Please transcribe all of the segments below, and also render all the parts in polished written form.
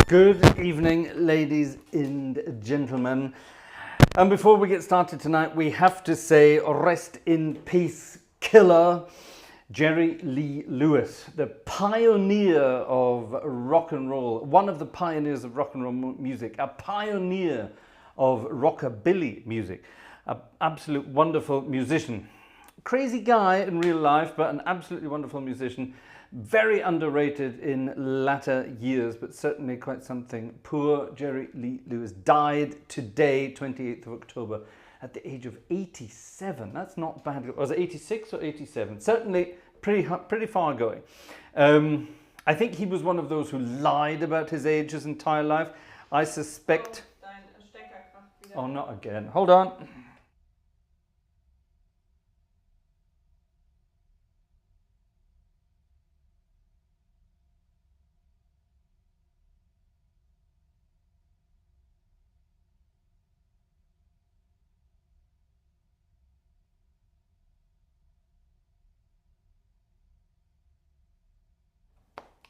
Good evening, ladies and gentlemen. And before we get started tonight, we have to say rest in peace, killer Jerry Lee Lewis, the pioneer of rock and roll, one of the pioneers of rock and roll music, a pioneer of rockabilly music, an absolute wonderful musician. Crazy guy in real life, but an absolutely wonderful musician. Very underrated in latter years, but certainly quite something. Poor Jerry Lee Lewis died today, 28th of October, at the age of 87. That's not bad. Was it 86 or 87? Certainly pretty far going. I think he was one of those who lied about his age his entire life. I suspect... Oh, not again. Hold on.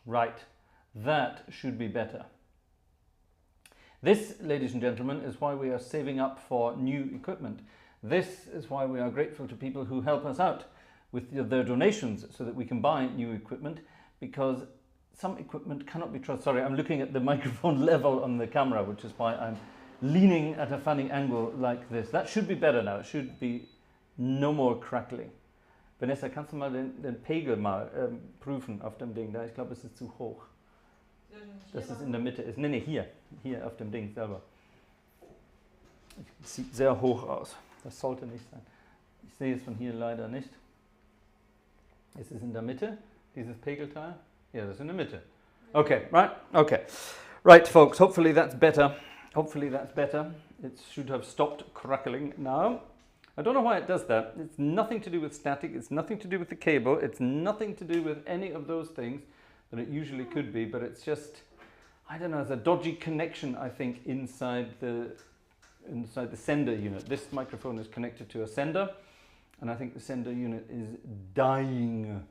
Right, that should be better. This, ladies and gentlemen, is why we are saving up for new equipment. This is why we are grateful to people who help us out with their donations so that we can buy new equipment, because some equipment cannot be trusted. Sorry, I'm looking at the microphone level on the camera, which is why I'm leaning at a funny angle like this. That should be better now. It should be no more crackling. Vanessa, kannst du mal den Pegel mal prüfen auf dem Ding da? Ich glaube, es ist zu hoch. Dass es in der Mitte ist. Nee, hier auf dem Ding selber. Es sieht sehr hoch aus. Das sollte nicht sein. Ich sehe es von hier leider nicht. Ist es in der Mitte, dieses Pegelteil? Ja, das ist in der Mitte. Okay, right? Okay. Right, folks, hopefully that's better. Hopefully that's better. It should have stopped crackling now. I don't know why it does that. It's nothing to do with static, it's nothing to do with the cable, it's nothing to do with any of those things that it usually could be, but it's just, I don't know, it's a dodgy connection, I think, inside the sender unit. This microphone is connected to a sender, and I think the sender unit is dying.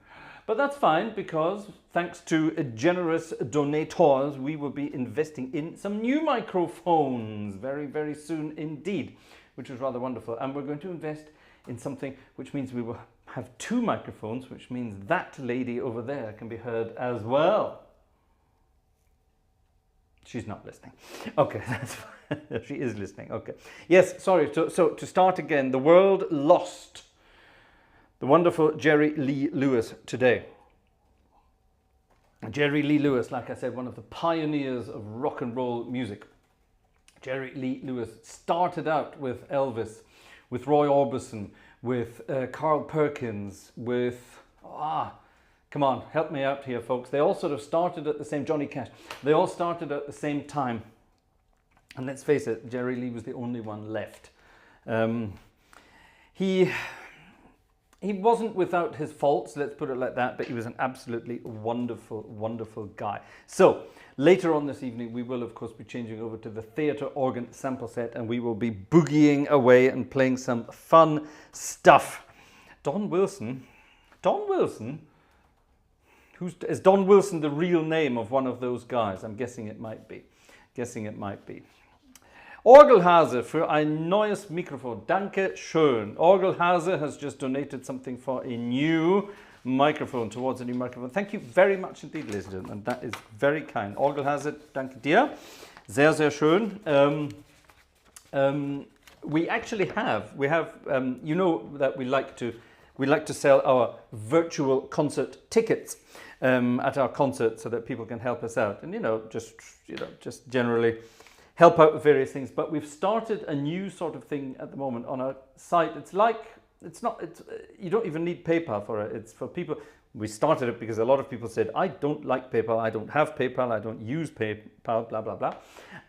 But that's fine, because thanks to generous donators, we will be investing in some new microphones very, very soon indeed, which is rather wonderful. And we're going to invest in something which means we will have two microphones, which means that lady over there can be heard as well. She's not listening. Okay, that's fine. She is listening. Okay. Yes, sorry. So to start again, the world lost the wonderful Jerry Lee Lewis today. Jerry Lee Lewis, like I said, one of the pioneers of rock and roll music. Jerry Lee Lewis started out with Elvis, with Roy Orbison, with Carl Perkins, with, come on, help me out here, folks. They all sort of started at the same, Johnny Cash, they all started at the same time. And let's face it, Jerry Lee was the only one left. He wasn't without his faults, let's put it like that, but he was an absolutely wonderful, wonderful guy. So, later on this evening, we will, of course, be changing over to the theatre organ sample set, and we will be boogieing away and playing some fun stuff. Don Wilson? Is Don Wilson the real name of one of those guys? I'm guessing it might be. Orgelhase für ein neues Mikrofon. Danke schön. Orgelhase has just donated something for a new microphone, towards a new microphone. Thank you very much indeed, ladies and gentlemen. That is very kind. Orgelhase, danke dir. Sehr, sehr schön. We actually have, you know that we like to sell our virtual concert tickets at our concert so that people can help us out, and just generally help out with various things. But we've started a new sort of thing at the moment on our site. You don't even need PayPal for it. It's for people. We started it because a lot of people said, I don't like PayPal, I don't have PayPal, I don't use PayPal, blah, blah, blah.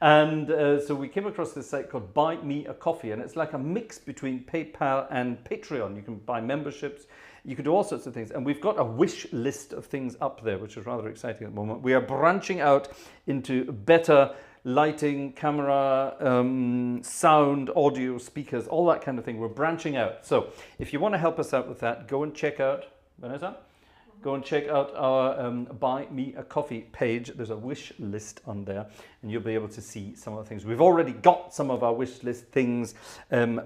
And so we came across this site called Buy Me a Coffee, and it's like a mix between PayPal and Patreon. You can buy memberships, you can do all sorts of things. And we've got a wish list of things up there, which is rather exciting at the moment. We are branching out into better lighting, camera, sound, audio, speakers, all that kind of thing. We're branching out. So if you want to help us out with that, go and check out, Vanessa? go and check out our Buy Me a Coffee page. There's a wish list on there, and you'll be able to see some of the things. We've already got some of our wish list things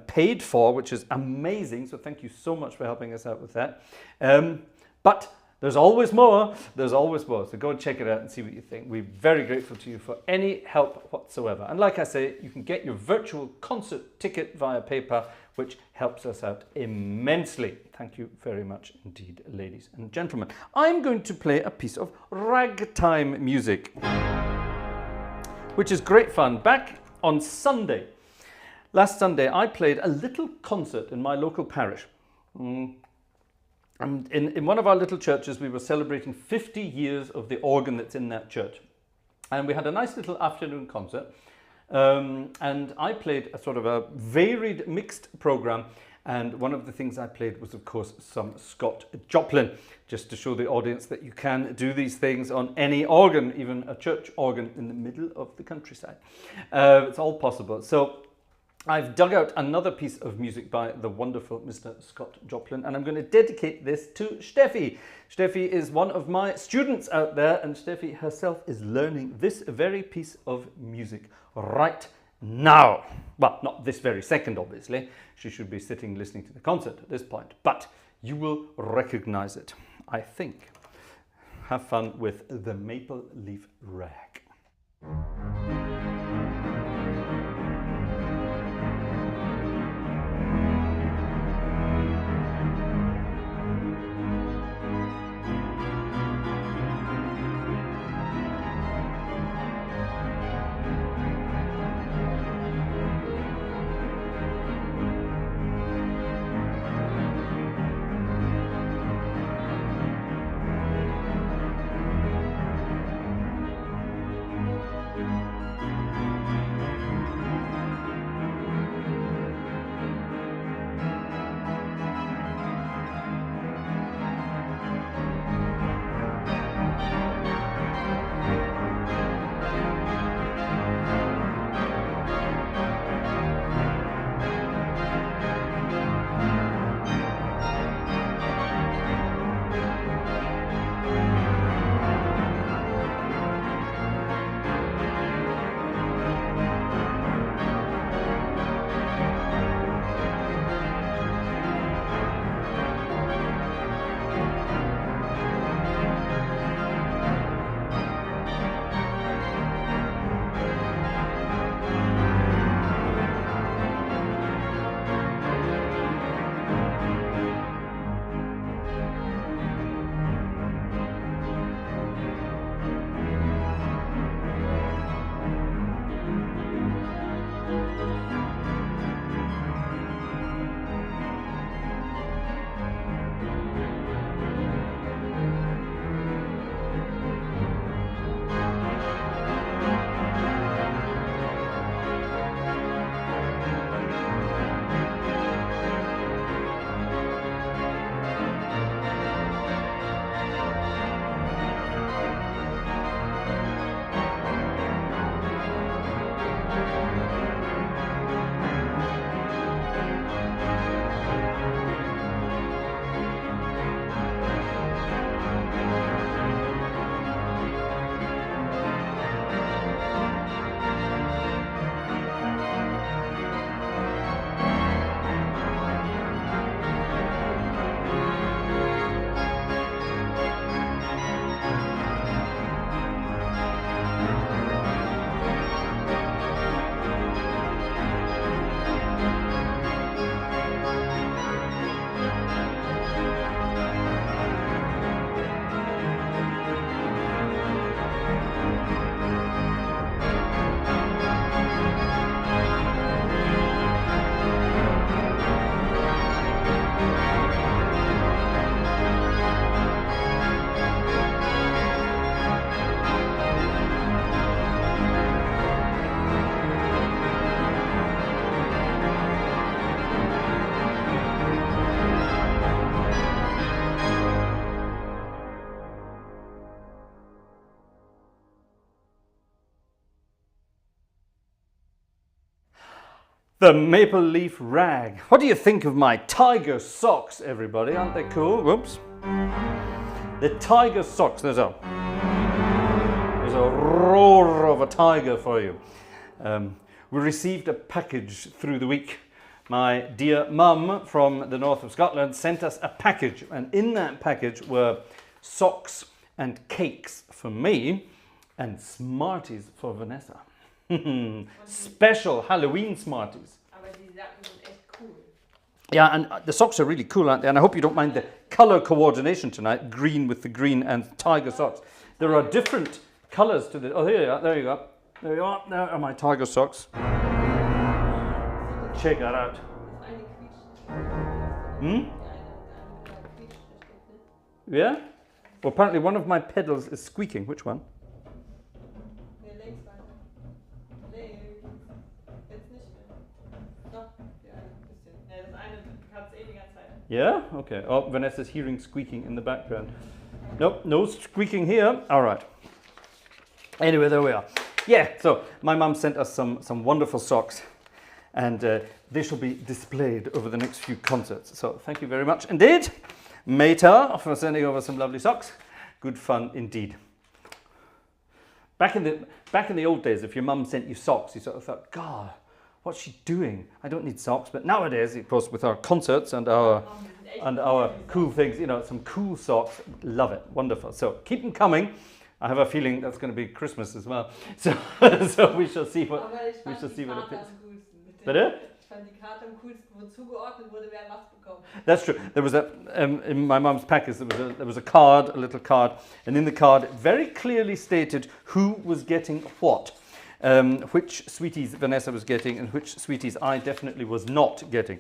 paid for, which is amazing. So thank you so much for helping us out with that. But there's always more. There's always more. So go and check it out and see what you think. We're very grateful to you for any help whatsoever. And like I say, you can get your virtual concert ticket via PayPal, which helps us out immensely. Thank you very much indeed, ladies and gentlemen. I'm going to play a piece of ragtime music, which is great fun. Back on Sunday, last Sunday, I played a little concert in my local parish. And in one of our little churches, we were celebrating 50 years of the organ that's in that church. And we had a nice little afternoon concert. And I played a sort of a varied, mixed program. And one of the things I played was, of course, some Scott Joplin, just to show the audience that you can do these things on any organ, even a church organ in the middle of the countryside. It's all possible. So I've dug out another piece of music by the wonderful Mr. Scott Joplin, and I'm going to dedicate this to Steffi. Steffi is one of my students out there, and Steffi herself is learning this very piece of music right now. Well, not this very second, obviously. She should be sitting listening to the concert at this point, but you will recognize it, I think. Have fun with the Maple Leaf Rag. The Maple Leaf Rag. What do you think of my tiger socks, everybody? Aren't they cool? Whoops. The tiger socks. There's a roar of a tiger for you. We received a package through the week. My dear mum from the north of Scotland sent us a package, and in that package were socks and cakes for me and Smarties for Vanessa. Special Halloween Smarties. Yeah, and the socks are really cool, aren't they? And I hope you don't mind the colour coordination tonight, green with the green and tiger socks. There are different colours to the... Oh, here you are. There you go. There you are. There are my tiger socks. Check that out. Yeah? Well, apparently one of my pedals is squeaking. Which one? Yeah? Okay. Oh, Vanessa's hearing squeaking in the background. Nope, no squeaking here. All right. Anyway, there we are. Yeah, so my mum sent us some wonderful socks, and they shall be displayed over the next few concerts. So thank you very much indeed, Meta, for sending over some lovely socks. Good fun indeed. Back in the old days, if your mum sent you socks, you sort of thought, God, what's she doing? I don't need socks. But nowadays, of course, with our concerts and our cool things, you know, some cool socks, love it, wonderful. So keep them coming. I have a feeling that's going to be Christmas as well. So, so we shall see what it fits. Bitte? That's true. There was in my mum's package, there was a card, a little card, and in the card it very clearly stated who was getting what. Which sweeties Vanessa was getting and which sweeties I definitely was not getting.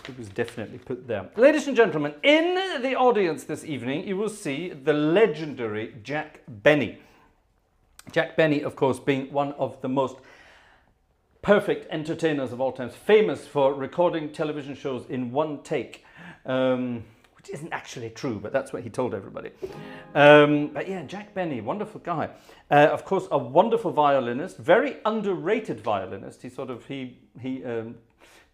It was definitely put there. Ladies and gentlemen, in the audience this evening, you will see the legendary Jack Benny. Jack Benny, of course, being one of the most perfect entertainers of all times, famous for recording television shows in one take, which isn't actually true, but that's what he told everybody. But yeah, Jack Benny, wonderful guy. Of course, a wonderful violinist, very underrated violinist. He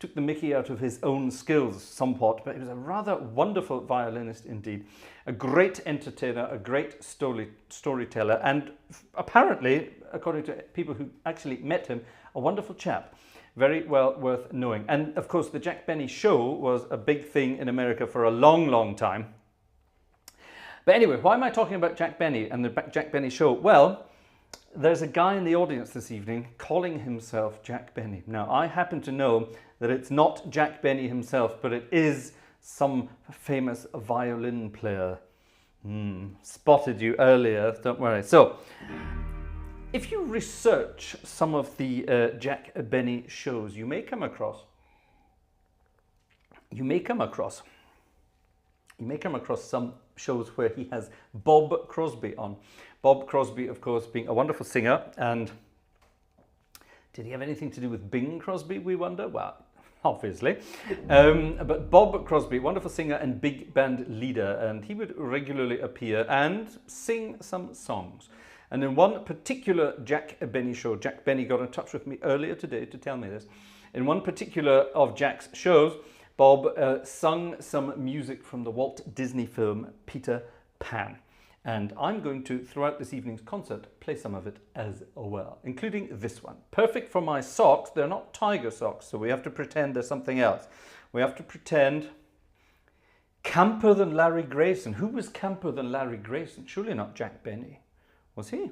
took the mickey out of his own skills somewhat, but he was a rather wonderful violinist indeed. A great entertainer, a great storyteller, and apparently, according to people who actually met him, a wonderful chap. Very well worth knowing. And of course, the Jack Benny Show was a big thing in America for a long, long time. But anyway, why am I talking about Jack Benny and the Jack Benny Show? Well, there's a guy in the audience this evening calling himself Jack Benny. Now, I happen to know that it's not Jack Benny himself, but it is some famous violin player. Spotted you earlier, don't worry. So, if you research some of the Jack Benny shows, you may come across some shows where he has Bob Crosby on. Bob Crosby, of course, being a wonderful singer, and did he have anything to do with Bing Crosby, we wonder? Well, obviously. But Bob Crosby, wonderful singer and big band leader, and he would regularly appear and sing some songs. And in one particular Jack Benny show, Jack Benny got in touch with me earlier today to tell me this. In one particular of Jack's shows, Bob sung some music from the Walt Disney film Peter Pan. And I'm going to, throughout this evening's concert, play some of it as well, including this one. Perfect for my socks. They're not tiger socks, so we have to pretend there's something else. We have to pretend camper than Larry Grayson. Who was camper than Larry Grayson? Surely not Jack Benny. Was he?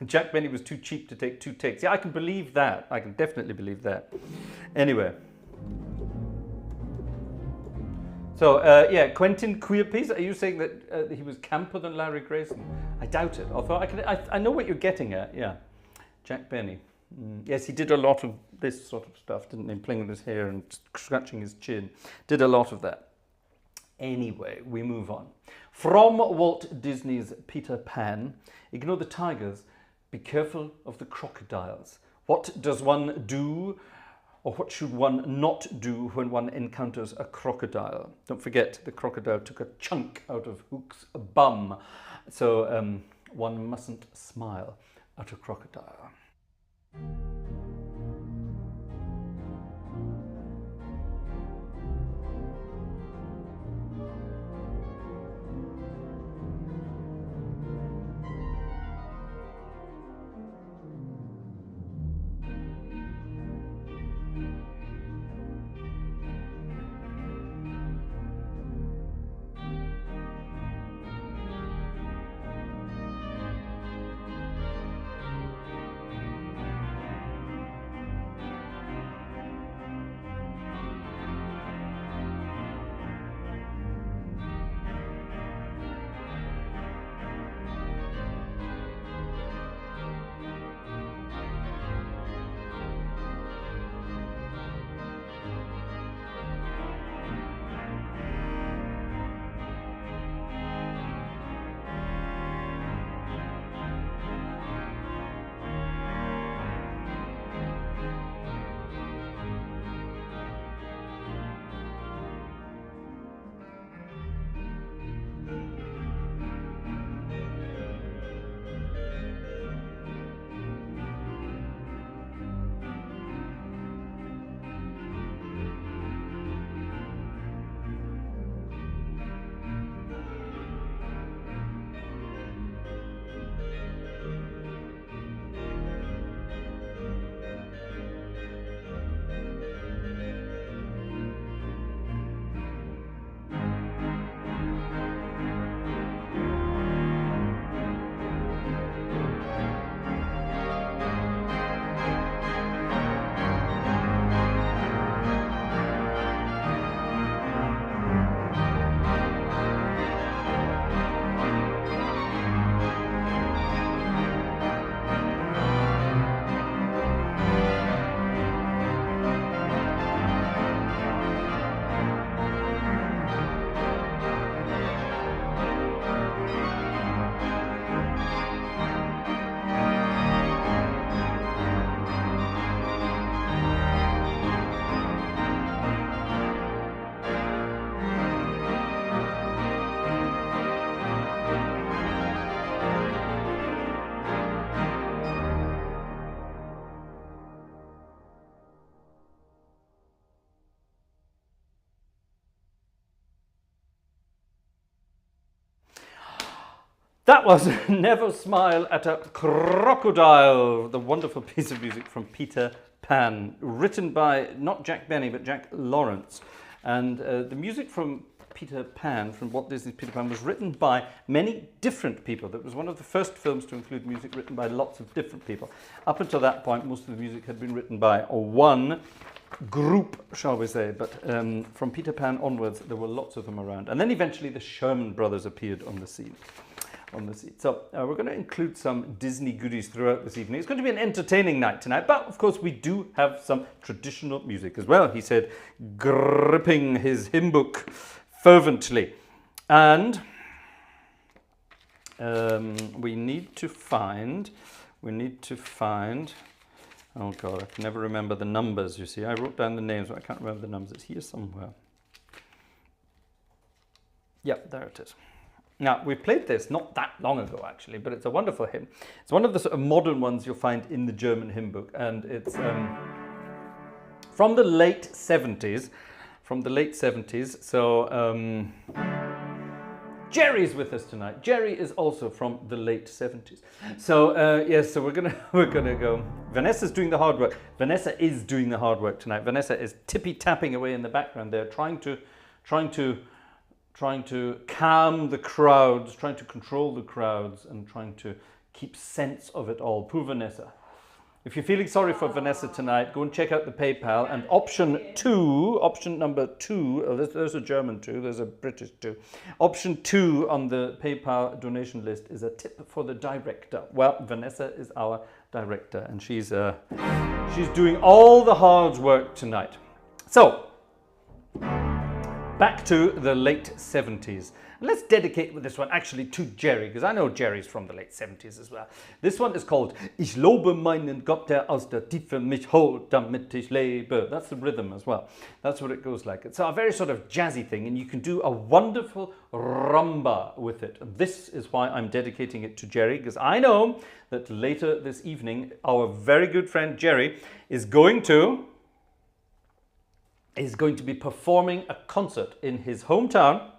Jack Benny was too cheap to take 2 takes. Yeah, I can believe that. I can definitely believe that. Anyway. So, yeah, Quentin Queerpeas, are you saying that he was camper than Larry Grayson? I doubt it. Although I know what you're getting at, yeah. Jack Benny. Yes, he did a lot of this sort of stuff, didn't he? Playing with his hair and scratching his chin. Did a lot of that. Anyway, we move on. From Walt Disney's Peter Pan, ignore the tigers, be careful of the crocodiles. What does one do, or what should one not do when one encounters a crocodile? Don't forget, the crocodile took a chunk out of Hook's bum, so one mustn't smile at a crocodile. was Never Smile at a Crocodile, the wonderful piece of music from Peter Pan, written by not Jack Benny but Jack Lawrence. And the music from Peter Pan, from Walt Disney's Peter Pan, was written by many different people. That was one of the first films to include music written by lots of different people. Up until that point, most of the music had been written by one group, shall we say, but from Peter Pan onwards, there were lots of them around. And then eventually the Sherman Brothers appeared on the scene. So we're going to include some Disney goodies throughout this evening. It's going to be an entertaining night tonight, but of course we do have some traditional music as well, he said, gripping his hymn book fervently. And we need to find, oh God, I can never remember the numbers, you see. I wrote down the names, but I can't remember the numbers. It's here somewhere. Yep, there it is. Now, we played this not that long ago, actually, but it's a wonderful hymn. It's one of the sort of modern ones you'll find in the German hymn book, and it's from the late 70s. So, Jerry's with us tonight. Jerry is also from the late 70s. So, yes, so we're gonna go. Vanessa's doing the hard work. Vanessa is doing the hard work tonight. Vanessa is tippy-tapping away in the background there, trying to calm the crowds, trying to control the crowds, and trying to keep sense of it all. Poor Vanessa. If you're feeling sorry for Vanessa tonight, go and check out the PayPal. And option number two, oh, there's a German two, there's a British two. Option 2 on the PayPal donation list is a tip for the director. Well, Vanessa is our director, and she's doing all the hard work tonight. So, back to the late 70s. Let's dedicate this one actually to Jerry, because I know Jerry's from the late 70s as well. This one is called Ich lobe meinen Gott, der aus der Tiefe mich holt, damit ich lebe. That's the rhythm as well. That's what it goes like. It's a very sort of jazzy thing, and you can do a wonderful rumba with it. And this is why I'm dedicating it to Jerry, because I know that later this evening, our very good friend Jerry is going to be performing a concert in his hometown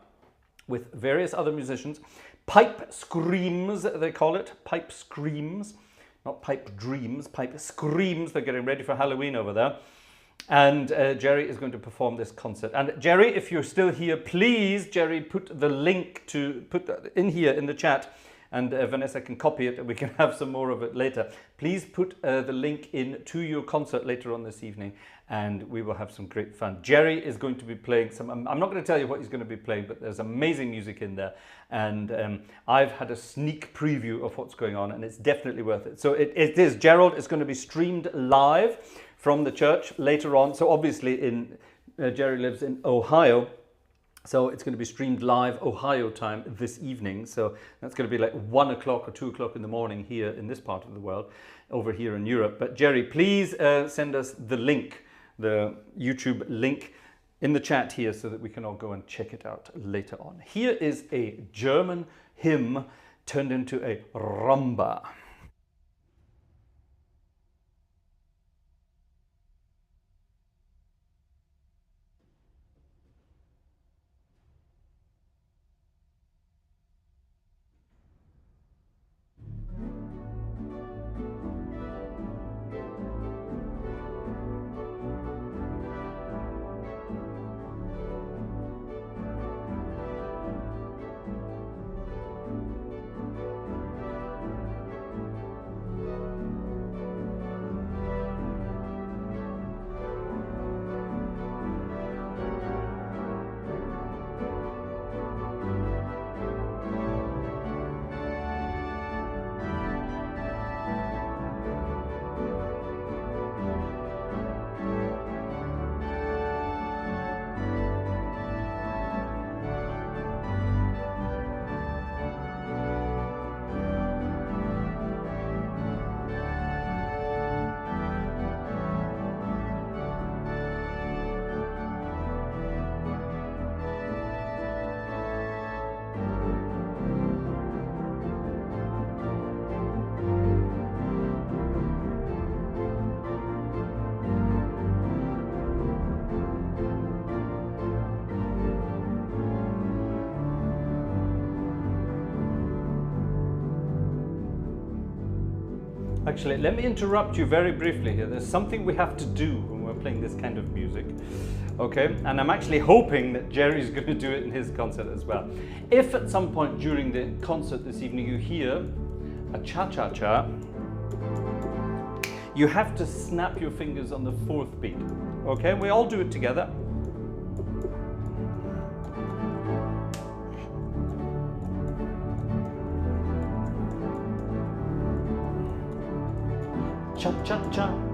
with various other musicians. Pipe screams, they call it. Pipe screams, not pipe dreams, pipe screams. They're getting ready for Halloween over there. And Jerry is going to perform this concert. And Jerry, if you're still here, please, Jerry, put the link in here in the chat, and Vanessa can copy it and we can have some more of it later. Please put the link in to your concert later on this evening, and we will have some great fun. Jerry is going to be playing some, I'm not going to tell you what he's going to be playing, but there's amazing music in there, and I've had a sneak preview of what's going on, and it's definitely worth it. So it is, Gerald, is going to be streamed live from the church later on. So obviously Jerry lives in Ohio, so it's going to be streamed live Ohio time this evening. So that's going to be like 1 o'clock or 2 o'clock in the morning here in this part of the world, over here in Europe. But Jerry, please send us the link, the YouTube link, in the chat here, so that we can all go and check it out later on. Here is a German hymn turned into a rumba. Actually, let me interrupt you very briefly here. There's something we have to do when we're playing this kind of music. Okay, and I'm actually hoping that Jerry's going to do it in his concert as well. If at some point during the concert this evening you hear a cha-cha-cha, you have to snap your fingers on the 4th beat. Okay, we all do it together. Cha-cha-cha.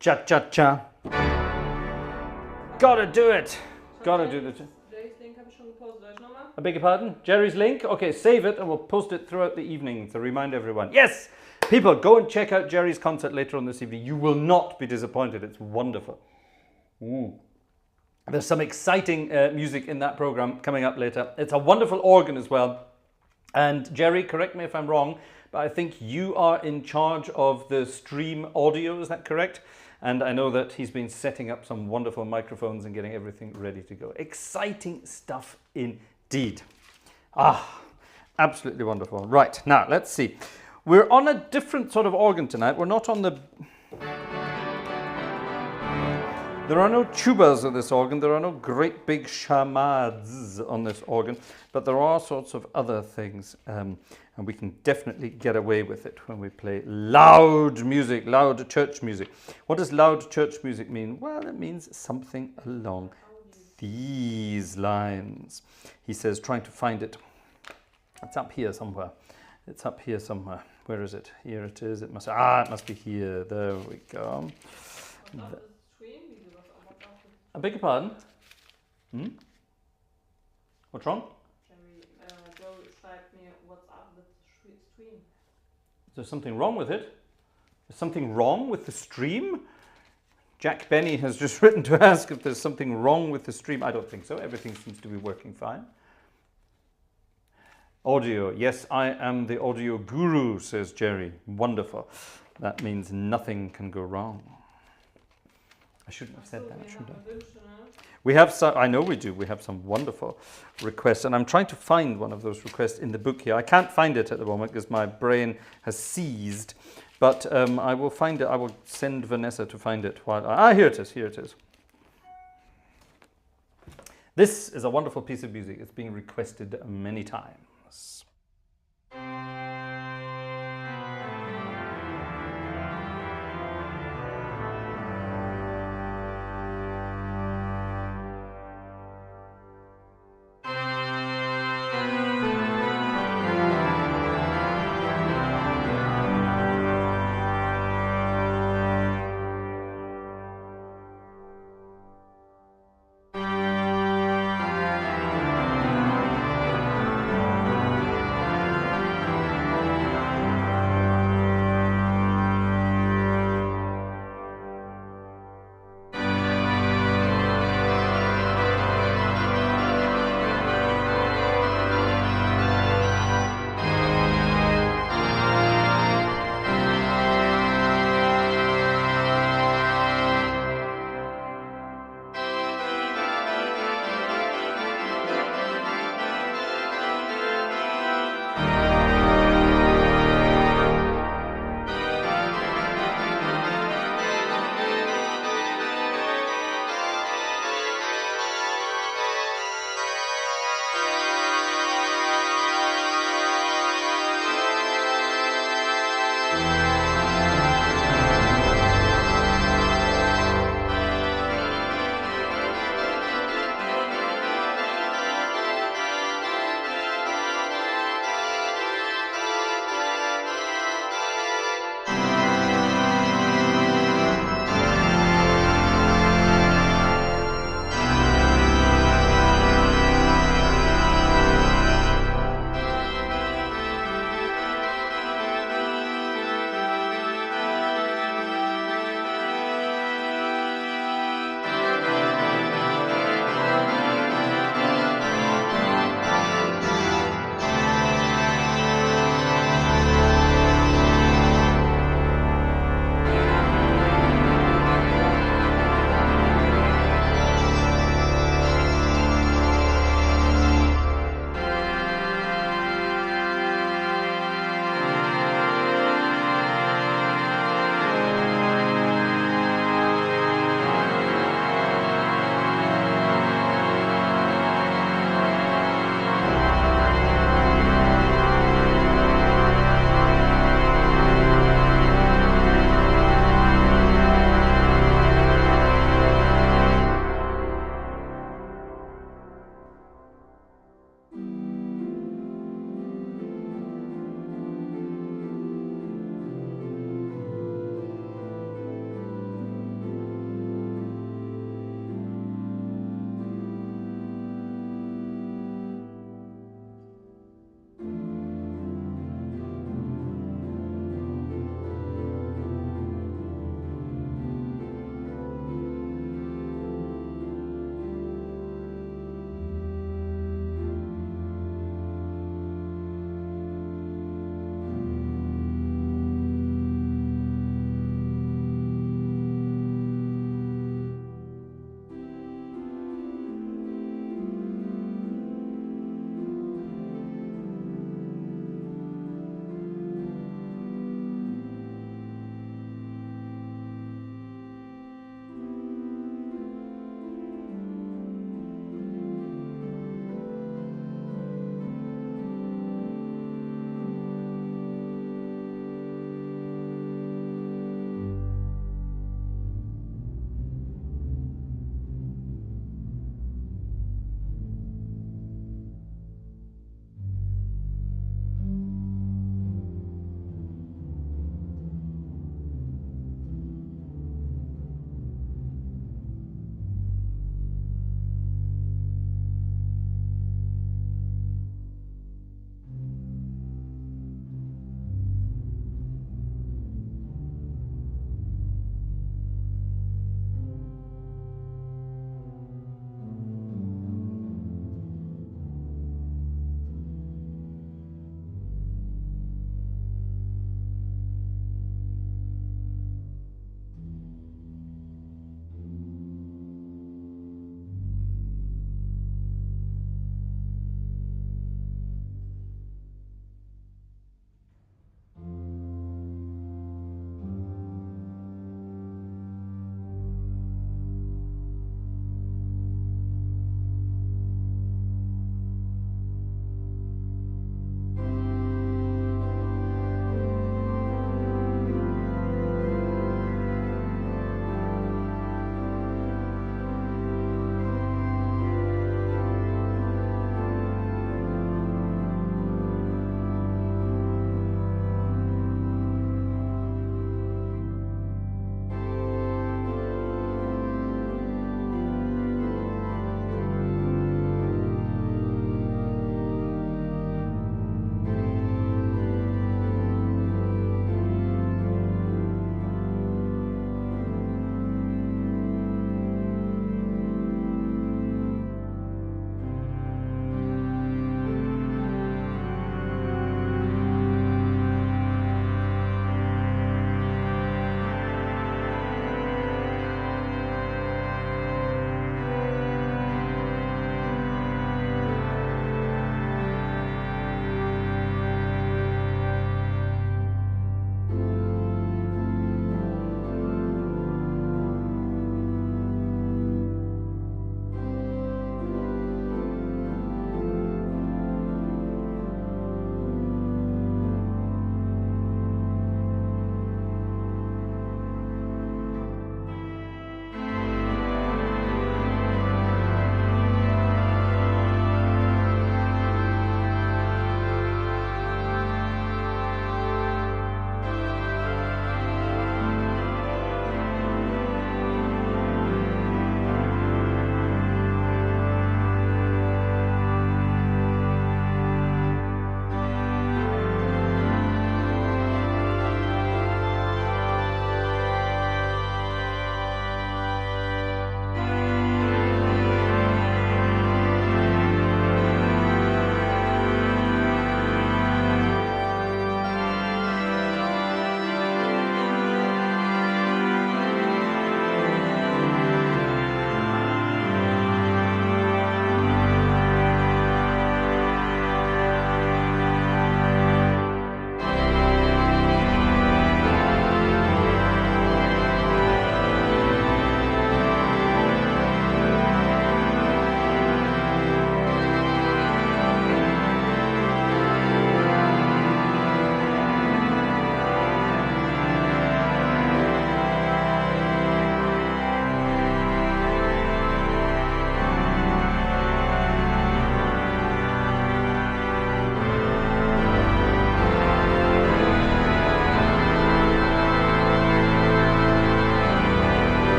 Cha-cha-cha. Gotta do it. Gotta do it. Jerry's link habe ich schon gepostet. Soll ich nochmal? I beg your pardon? Jerry's link? Okay, save it and we'll post it throughout the evening to remind everyone. Yes! People, go and check out Jerry's concert later on this evening. You will not be disappointed. It's wonderful. There's some exciting music in that program coming up later. It's a wonderful organ as well. And Jerry, correct me if I'm wrong, but I think you are in charge of the stream audio, is that correct? And I know that he's been setting up some wonderful microphones and getting everything ready to go. Exciting stuff indeed. Absolutely wonderful. Right, now let's see. We're on a different sort of organ tonight. We're not on the... There are no tubas on this organ. There are no great big shamads on this organ, but there are sorts of other things, and we can definitely get away with it when we play loud music, loud church music. What does loud church music mean? Well, it means something along these lines. He says, trying to find it. It's up here somewhere. It's up here somewhere. Where is it? Here it is. It must be here. There we go. I beg your pardon? What's wrong? Joe schreibt mir WhatsApp with stream. Is there something wrong with it? Is something wrong with the stream? Jack Benny has just written to ask if there's something wrong with the stream. I don't think so. Everything seems to be working fine. Audio. Yes, I am the audio guru, says Jerry. Wonderful. That means nothing can go wrong. I shouldn't have said that, shouldn't I? We have some, I know we do, we have some wonderful requests, and I'm trying to find one of those requests in the book here. I can't find it at the moment because my brain has seized, but I will find it. I will send Vanessa to find it while here it is, here it is. This is a wonderful piece of music. It's being requested many times.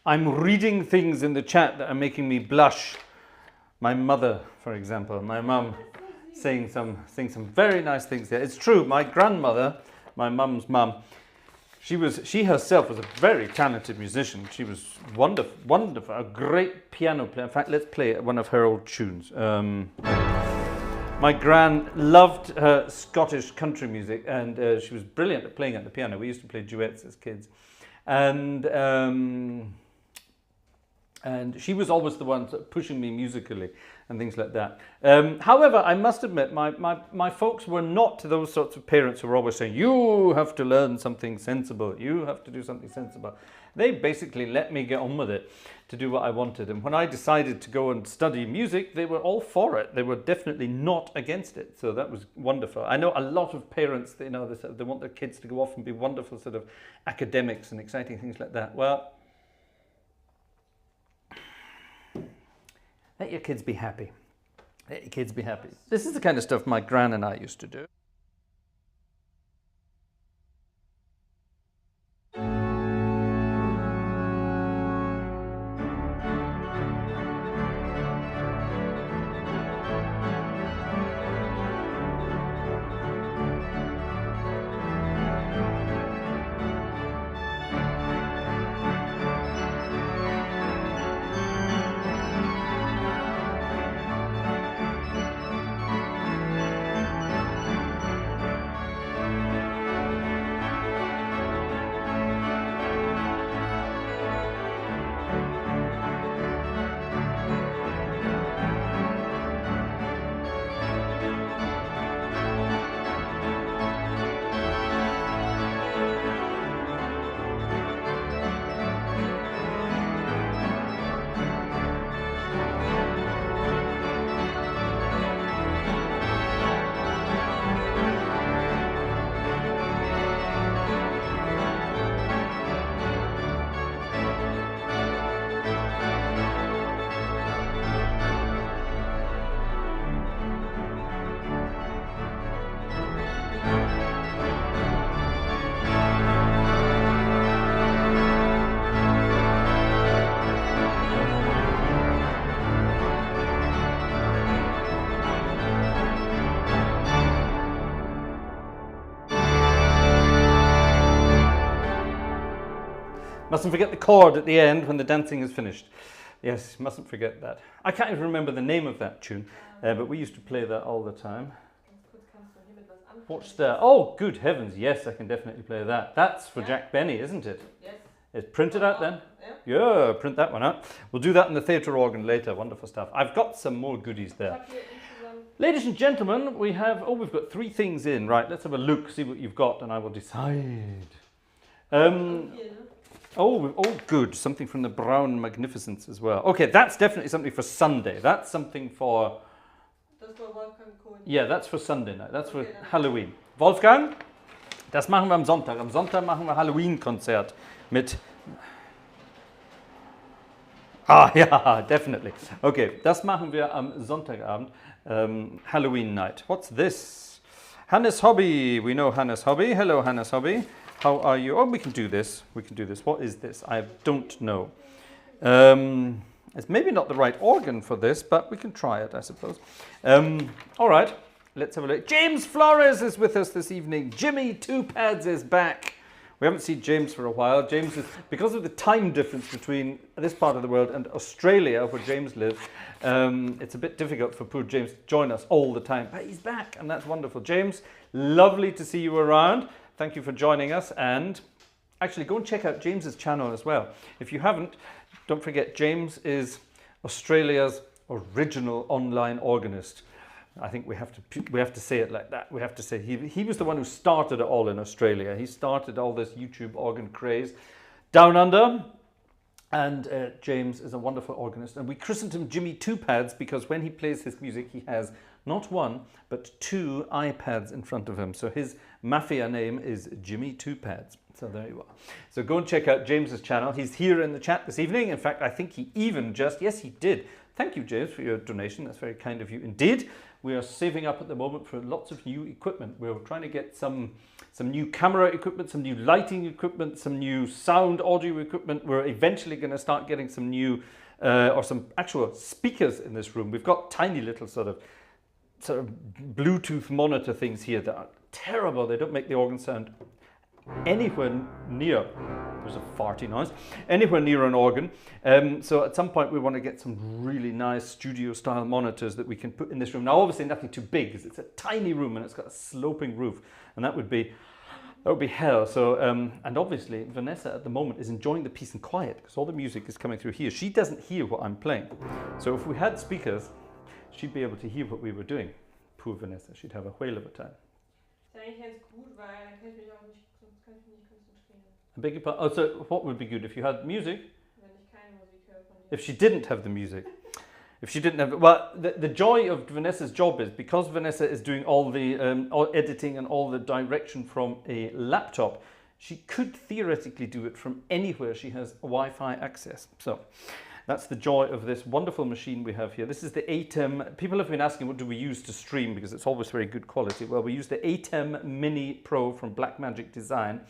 I'm reading things in the chat that are making me blush. My mother, for example, my mum, saying some very nice things there. It's true. My grandmother, my mum's mum, she herself was a very talented musician. She was wonderful, a great piano player. In fact, let's play one of her old tunes. My gran loved her Scottish country music, and she was brilliant at playing at the piano. We used to play duets as kids, and she was always the one sort of pushing me musically and things like that. However, I must admit, my folks were not those sorts of parents who were always saying, you have to learn something sensible, you have to do something sensible. They basically let me get on with it to do what I wanted. And when I decided to go and study music, they were all for it. They were definitely not against it. So that was wonderful. I know a lot of parents, you know, they want their kids to go off and be wonderful sort of academics and exciting things like that. Well, let your kids be happy. Let your kids be happy. This is the kind of stuff my gran and I used to do. Mustn't forget the chord at the end when the dancing is finished. Yes, mustn't forget that. I can't even remember the name of that tune, but we used to play that all the time. What's that? Oh, good heavens, yes, I can definitely play that. That's for Jack Benny, isn't it? Yes. It's printed out then? Yeah, print that one out. We'll do that in the theatre organ later. Wonderful stuff. I've got some more goodies there. Ladies and gentlemen, we've got 3 things in. Right, let's have a look, see what you've got, and I will decide. Oh, good. Something from the Brown Magnificence as well. Okay, that's definitely something for Sunday. That's something for... Yeah, that's for Sunday night. That's for Halloween. Wolfgang, das machen wir am Sonntag. Am Sonntag machen wir Halloween-Konzert mit... Ah, ja, definitely. Okay, das machen wir am Sonntagabend. Halloween night. What's this? Hannes Hobby. We know Hannes Hobby. Hello, Hannes Hobby. How are you? Oh, we can do this. We can do this. What is this? I don't know. It's maybe not the right organ for this, but we can try it, I suppose. All right, let's have a look. James Flores is with us this evening. Jimmy Two Pads is back. We haven't seen James for a while. James is, because of the time difference between this part of the world and Australia, where James lives, it's a bit difficult for poor James to join us all the time. But he's back, and that's wonderful. James, lovely to see you around. Thank you for joining us, and actually go and check out James's channel as well. If you haven't, don't forget James is Australia's original online organist. I think we have to say it like that. We have to say he was the one who started it all in Australia. He started all this YouTube organ craze down under, and James is a wonderful organist, and we christened him Jimmy Two Pads because when he plays his music he has not 1 but 2 iPads in front of him, so his mafia name is Jimmy Two Pads. So there you are. So go and check out James's channel. He's here in the chat this evening. In fact, I think he even just, yes, he did. Thank you, James, for your donation. That's very kind of you indeed. We are saving up at the moment for lots of new equipment. We're trying to get some new camera equipment, some new lighting equipment, some new sound audio equipment. We're eventually going to start getting some new or some actual speakers in this room. We've got tiny little sort of Bluetooth monitor things here that are terrible. They don't make the organ sound anywhere near, there's a farty noise, anywhere near an organ. So at some point we want to get some really nice studio style monitors that we can put in this room. Now obviously nothing too big because it's a tiny room and it's got a sloping roof, and that would be hell. So and obviously Vanessa at the moment is enjoying the peace and quiet because all the music is coming through here. She doesn't hear what I'm playing. So if we had speakers, she'd be able to hear what we were doing. Poor Vanessa, she'd have a whale of a time. Ist eigentlich ganz gut, weil dann kann ich mich auch nicht, sonst kann ich mich nicht konzentrieren. I beg your pardon. Oh, so what would be good if you had music? Wenn ich keine Musik höre von dir. If she didn't have the music. If she didn't have, well, the joy of Vanessa's job is because Vanessa is doing all the all editing and all the direction from a laptop, she could theoretically do it from anywhere she has Wi-Fi access. So that's the joy of this wonderful machine we have here. This is the ATEM. People have been asking what do we use to stream because it's always very good quality. Well, we use the ATEM Mini Pro from Blackmagic Design.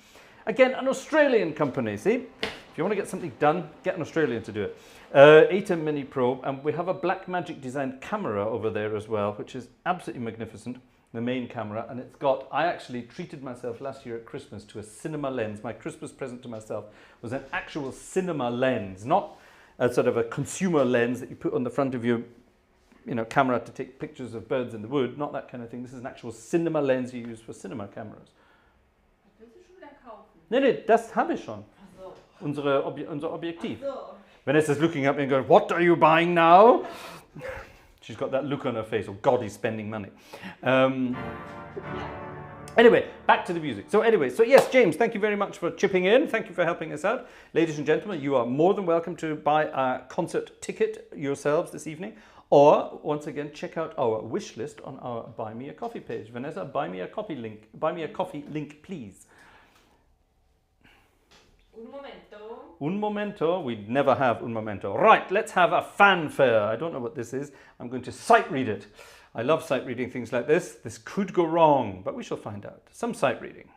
Again, an Australian company, see? If you want to get something done, get an Australian to do it. ATEM Mini Pro, and we have a Blackmagic Design camera over there as well, which is absolutely magnificent, the main camera, and it's got, I actually treated myself last year at Christmas to a cinema lens. My Christmas present to myself was an actual cinema lens, not a sort of a consumer lens that you put on the front of your camera to take pictures of birds in the wood, not that kind of thing. This is an actual cinema lens you use for cinema cameras. Willst du schon wieder kaufen? Nee, das habe ich schon. Ach so. Unser Objektiv. Ach so. Vanessa's looking at me and going, what are you buying now? She's got that look on her face, oh God, he's spending money. Anyway, back to the music. So yes, James, thank you very much for chipping in. Thank you for helping us out. Ladies and gentlemen, you are more than welcome to buy a concert ticket yourselves this evening. Or, once again, check out our wish list on our Buy Me a Coffee page. Vanessa, buy me a coffee link, please. Un momento. Un momento. We'd never have un momento. Right, let's have a fanfare. I don't know what this is. I'm going to sight read it. I love sight reading things like this. This could go wrong, but we shall find out. Some sight reading.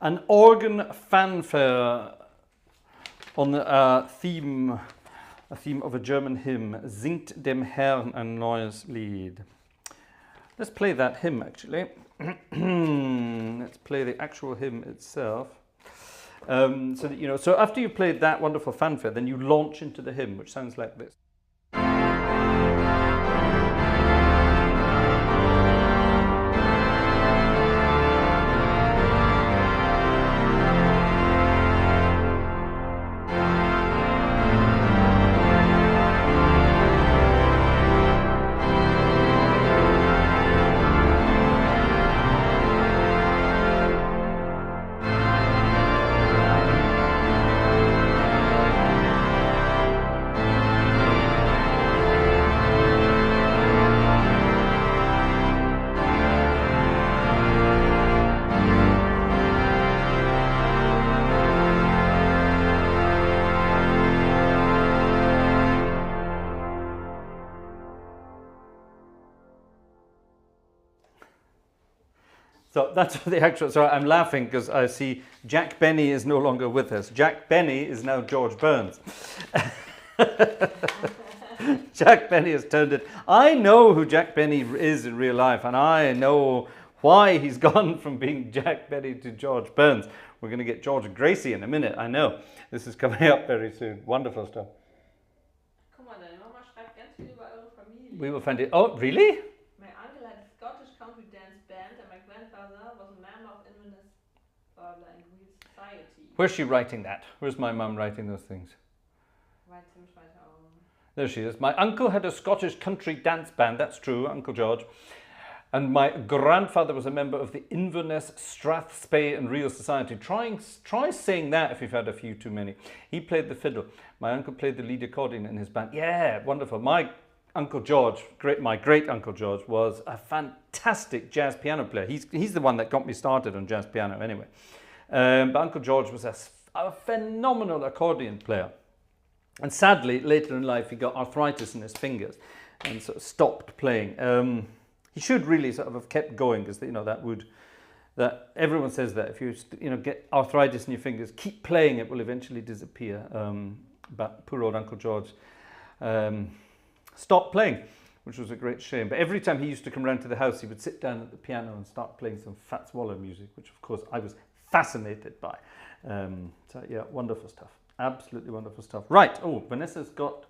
an organ fanfare on a theme of a German hymn, Singt dem Herrn ein neues Lied. Let's play that hymn actually. Let's play the actual hymn itself. So that you know, so after you played that wonderful fanfare, then you launch into the hymn, which sounds like this. So that's the actual, so I'm laughing because I see Jack Benny is no longer with us. Jack Benny is now George Burns. Jack Benny has turned it. I know who Jack Benny is in real life, and I know why he's gone from being Jack Benny to George Burns. We're going to get George Gracie in a minute, I know. This is coming up very soon. Wonderful stuff. Guck mal, deine Mama schreibt ganz viel über eure Familie. We will find it. Oh, really? My uncle had a Scottish country dance band and my grandfather was a member of Inverness and Wheel Society. Where's she writing that? Where's my mum writing those things? There she is. My uncle had a Scottish country dance band. That's true, Uncle George. And my grandfather was a member of the Inverness, Strathspey and Reel Society. Try saying that if you've had a few too many. He played the fiddle. My uncle played the lead accordion in his band. Yeah, wonderful. My Uncle George, my great Uncle George, was a fantastic jazz piano player. He's the one that got me started on jazz piano anyway. But Uncle George was a phenomenal accordion player. And sadly, later in life, he got arthritis in his fingers and sort of stopped playing. He should really sort of have kept going because, you know, that everyone says that if you get arthritis in your fingers, keep playing, it will eventually disappear. But poor old Uncle George stopped playing, which was a great shame. But every time he used to come round to the house, he would sit down at the piano and start playing some Fats Waller music, which of course I was fascinated by. So yeah, wonderful stuff. Absolutely wonderful stuff. Right. Oh, Vanessa's got...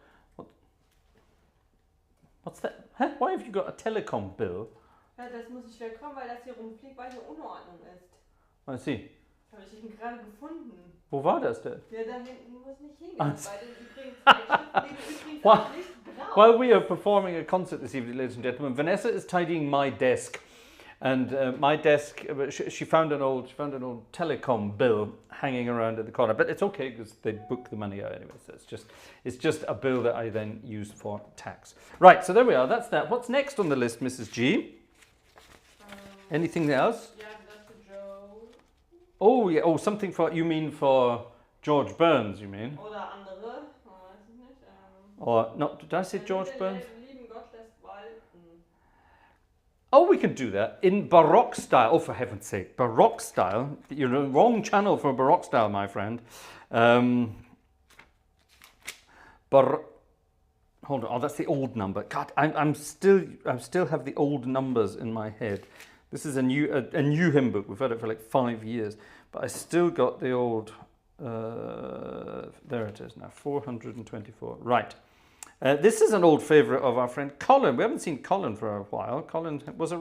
What's that? Huh? Why have you got a telecom bill? Ja, das muss ich schnell kommen, weil das hier rumfliegt, weil hier Unordnung ist. I see. Habe ich ihn gerade gefunden. Wo war das denn? Ja, da hinten, wo es nicht hingehen. Bei den übrigens übrigens auch nicht drauf. While we are performing a concert this evening, ladies and gentlemen, Vanessa is tidying my desk. And my desk, she found an old telecom bill hanging around in the corner, but it's okay because they book the money out anyway. So it's just a bill that I then use for tax. Right, so there we are. That's that. What's next on the list, Mrs. G? Anything else? Yeah, that's for Joe. Oh yeah. Oh, something for for George Burns. You mean? Oder andere. Weiß ich nicht. Or not? Did I say George Burns? Oh, Oh, we can do that in Baroque style. Oh, for heaven's sake, Baroque style. You're in the wrong channel for Baroque style, my friend. Hold on. Oh, that's the old number. God, I still have the old numbers in my head. This is a new hymn book. We've had it for like 5 years, but I still got the old. There it is now. 424. Right. This is an old favourite of our friend Colin. We haven't seen Colin for a while.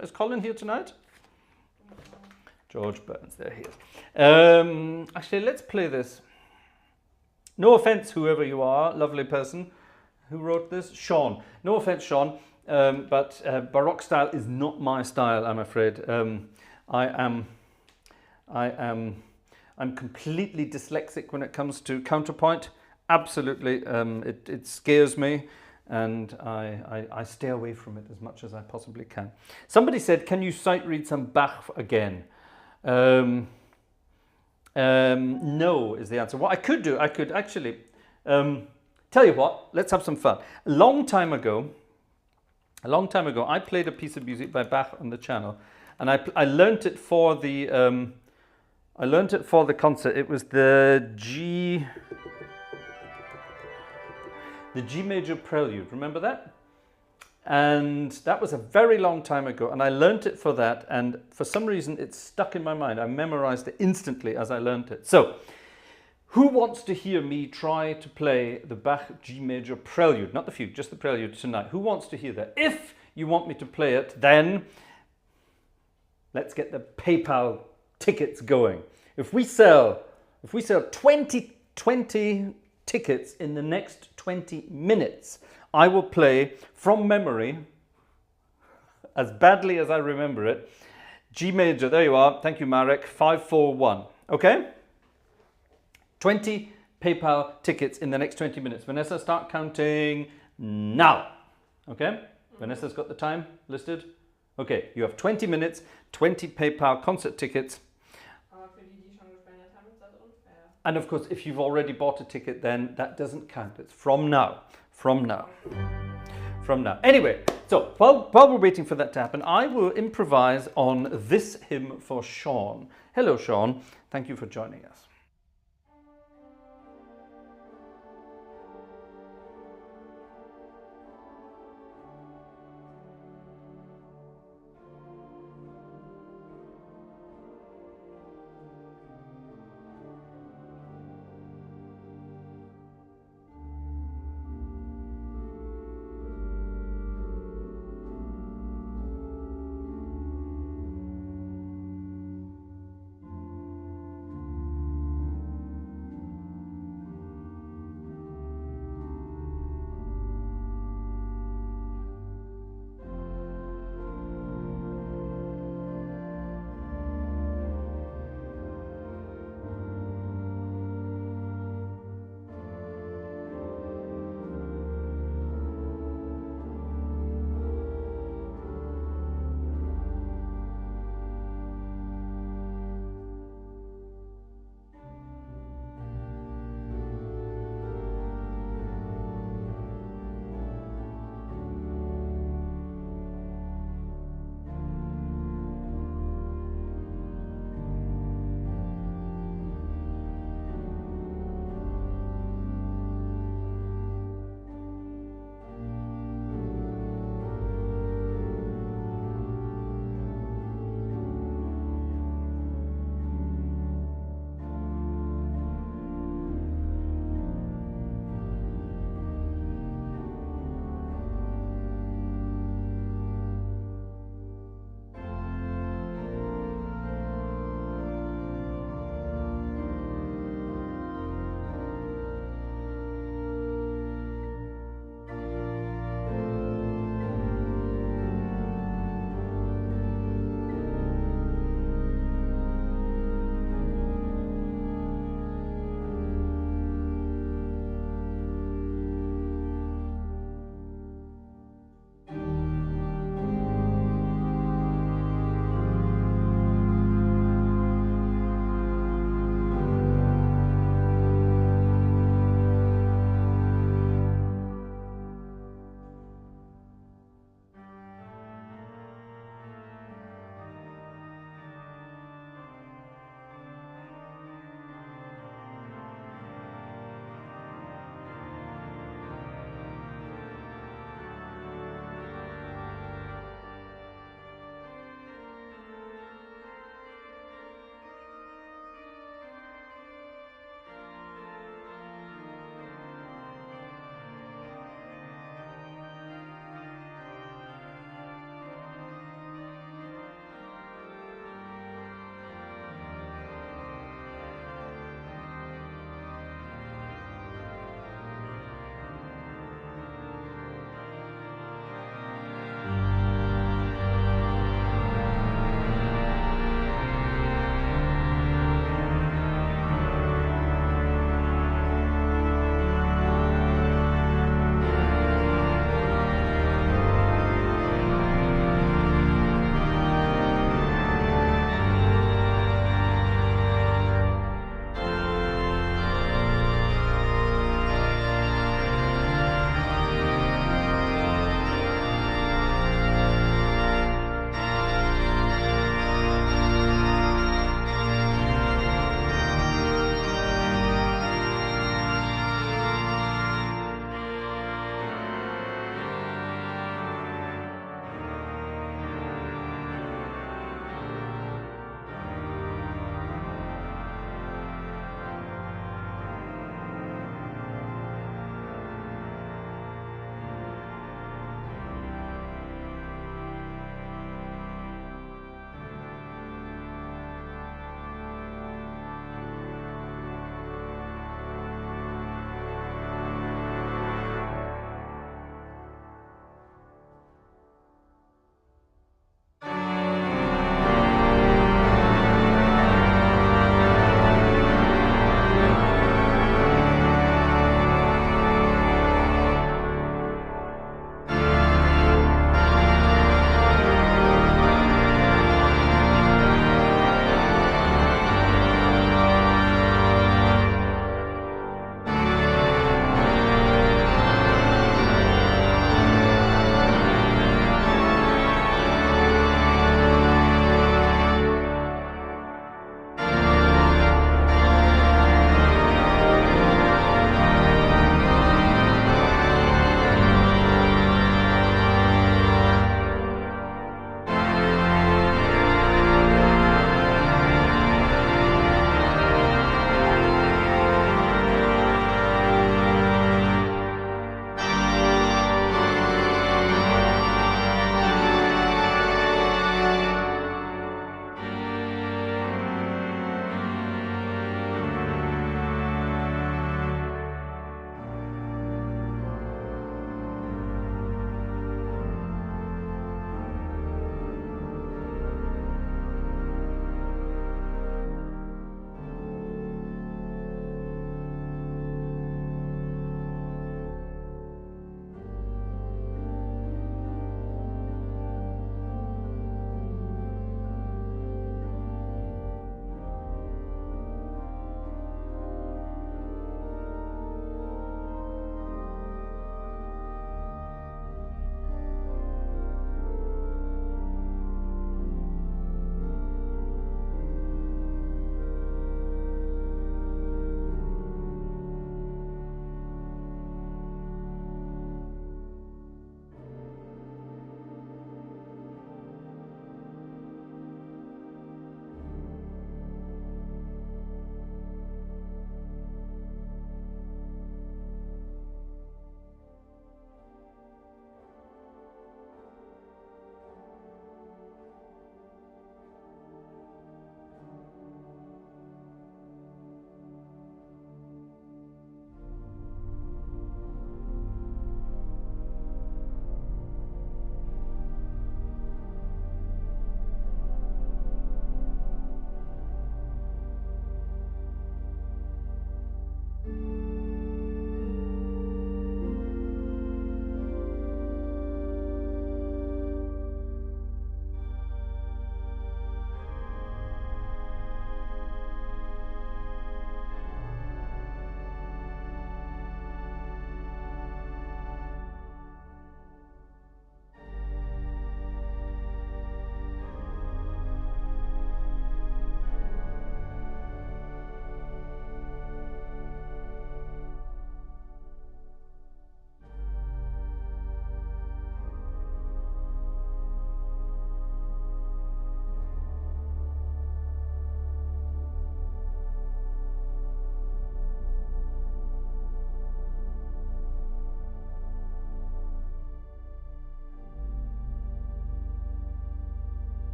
Is Colin here tonight? George Burns, there he is. Actually, let's play this. No offence, whoever you are, lovely person who wrote this, Sean. No offence, Sean, but Baroque style is not my style, I'm afraid. I'm completely dyslexic when it comes to counterpoint. Absolutely, it scares me, and I stay away from it as much as I possibly can. Somebody said, can you sight read some Bach again? No is the answer. What I could do, I could actually, tell you what, let's have some fun. A long time ago, I played a piece of music by Bach on the channel, and I learnt it for the, I learned it for the concert. It was the G major prelude. Remember that? And that was a very long time ago. And I learned it for that. And for some reason, it's stuck in my mind. I memorized it instantly as I learned it. So, who wants to hear me try to play the Bach G major prelude? Not the fugue, just the prelude tonight. Who wants to hear that? If you want me to play it, then let's get the PayPal tickets going. If we sell 20 tickets in the next 20 minutes, I will play from memory, as badly as I remember it, G major. There you are. Thank you, Marek. 541. Okay? 20 PayPal tickets in the next 20 minutes. Vanessa, start counting now. Okay? Vanessa's got the time listed. Okay, you have 20 minutes, 20 PayPal concert tickets. And of course, if you've already bought a ticket, then that doesn't count. It's from now. From now. From now. Anyway, so while we're waiting for that to happen, I will improvise on this hymn for Sean. Hello, Sean. Thank you for joining us.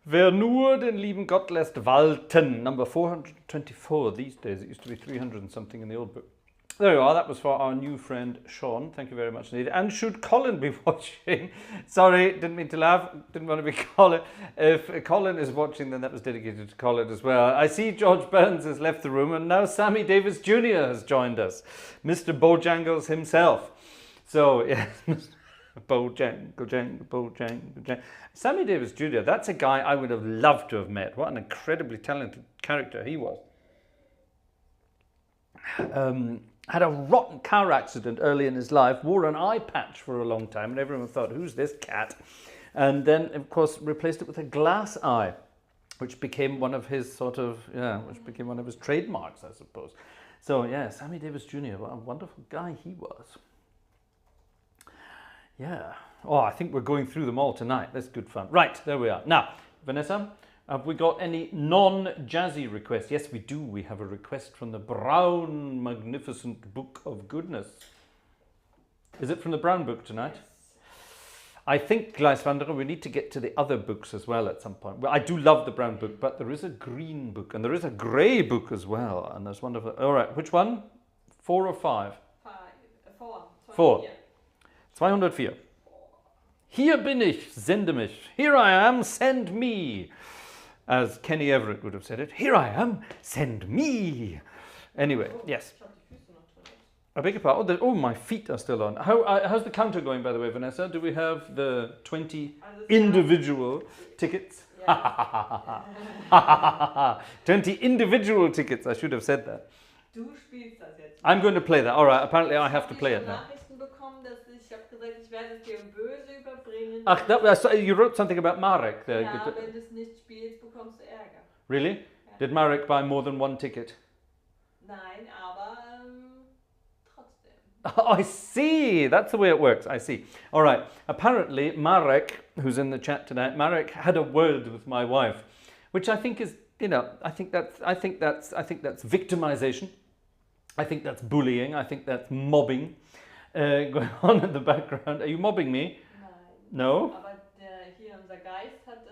Wer nur den lieben Gott lässt walten. Number 424 these days. It used to be 300 and something in the old book. There you are. That was for our new friend Sean. Thank you very much indeed. And should Colin be watching? Sorry, didn't mean to laugh. Didn't want to be Colin. If Colin is watching, then that was dedicated to Colin as well. I see George Burns has left the room, and now Sammy Davis Jr. has joined us. Mr. Bojangles himself. So, yes, Bojangles. Sammy Davis Jr., that's a guy I would have loved to have met. What an incredibly talented character he was. Had a rotten car accident early in his life, wore an eye patch for a long time, and everyone thought, who's this cat? And then, of course, replaced it with a glass eye, which became one of his became one of his trademarks, I suppose. So, yeah, Sammy Davis Jr., what a wonderful guy he was. Yeah. Oh, I think we're going through them all tonight. That's good fun. Right, there we are. Now, Vanessa, have we got any non-jazzy requests? Yes, we do. We have a request from the Brown Magnificent Book of Goodness. Is it from the Brown Book tonight? Yes. I think, Gleiswanderer, we need to get to the other books as well at some point. Well, I do love the Brown Book, but there is a green book and there is a grey book as well. And there's wonderful. All right, which one? 4 or 5? 4. 4. 204. Hier bin ich, sende mich. Here I am, send me. As Kenny Everett would have said it. Here I am, send me. Anyway, yes. I beg your pardon. Oh, my feet are still on. How's the counter going, by the way, Vanessa? Do we have the 20 individual tickets? Yeah. 20 individual tickets. I should have said that. Du spielst das jetzt. I'm going to play that. All right, apparently I have to play it now. Nachrichten bekommen, dass ich habe gesagt, ich werde es dir böse überbringen. Ach, you wrote something about Marek. Ja, wenn du es nicht spielst, bekommst du Ärger. Really? Ja. Did Marek buy more than one ticket? Nein, aber trotzdem. Oh, I see. That's the way it works. I see. All right. Apparently, Marek, who's in the chat tonight, Marek had a word with my wife, which I think is, I think that's victimization. I think that's bullying. I think that's mobbing going on in the background. Are you mobbing me? Nein. No. Aber hier unser Geist hat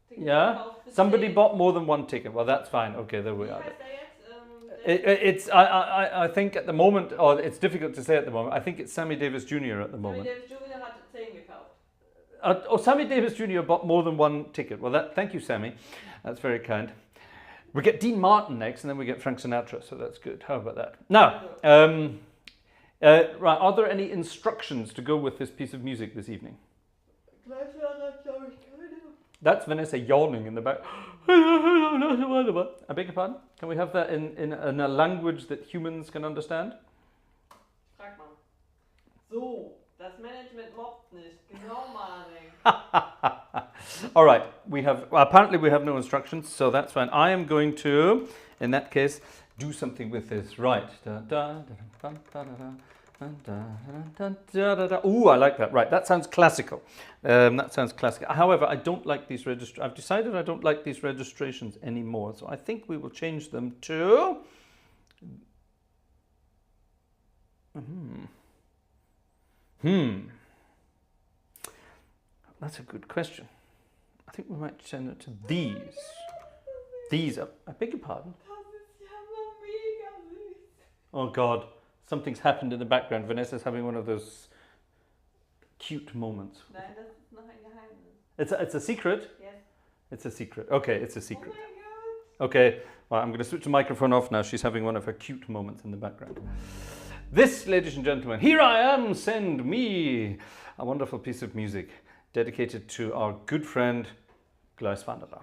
Tickets Yeah. gekauft für Somebody 10. bought more than one ticket. Well, that's fine. Okay, there we Wie are. heißt der jetzt? I think at the moment, or it's difficult to say at the moment. I think it's Sammy Davis Jr. at the moment. Sammy Davis Jr. hat 10 gekauft. Sammy Davis Jr. bought more than one ticket. Well, thank you, Sammy. That's very kind. We get Dean Martin next, and then we get Frank Sinatra, so that's good. How about that? Now, right, are there any instructions to go with this piece of music this evening? That's Vanessa yawning in the back. I beg your pardon? Can we have that in a language that humans can understand? Frag mal. So, das Management mobbt nicht. Genau, Marek. All right, apparently we have no instructions, so that's fine. I am going to, in that case, do something with this. Right. Ooh, I like that. Right, that sounds classical. However, I don't like these I've decided I don't like these registrations anymore, so I think we will change them to. That's a good question. I think we might send it to these. These are, I beg your pardon? Oh God, something's happened in the background. Vanessa's having one of those cute moments. Nein, das ist noch ein Geheimnis. It's a secret? Yes. It's a secret. Okay, it's a secret. Oh my God. Okay, well, I'm going to switch the microphone off now. She's having one of her cute moments in the background. This, ladies and gentlemen, Here I Am, Send Me, a wonderful piece of music dedicated to our good friend, Gleiswanderer.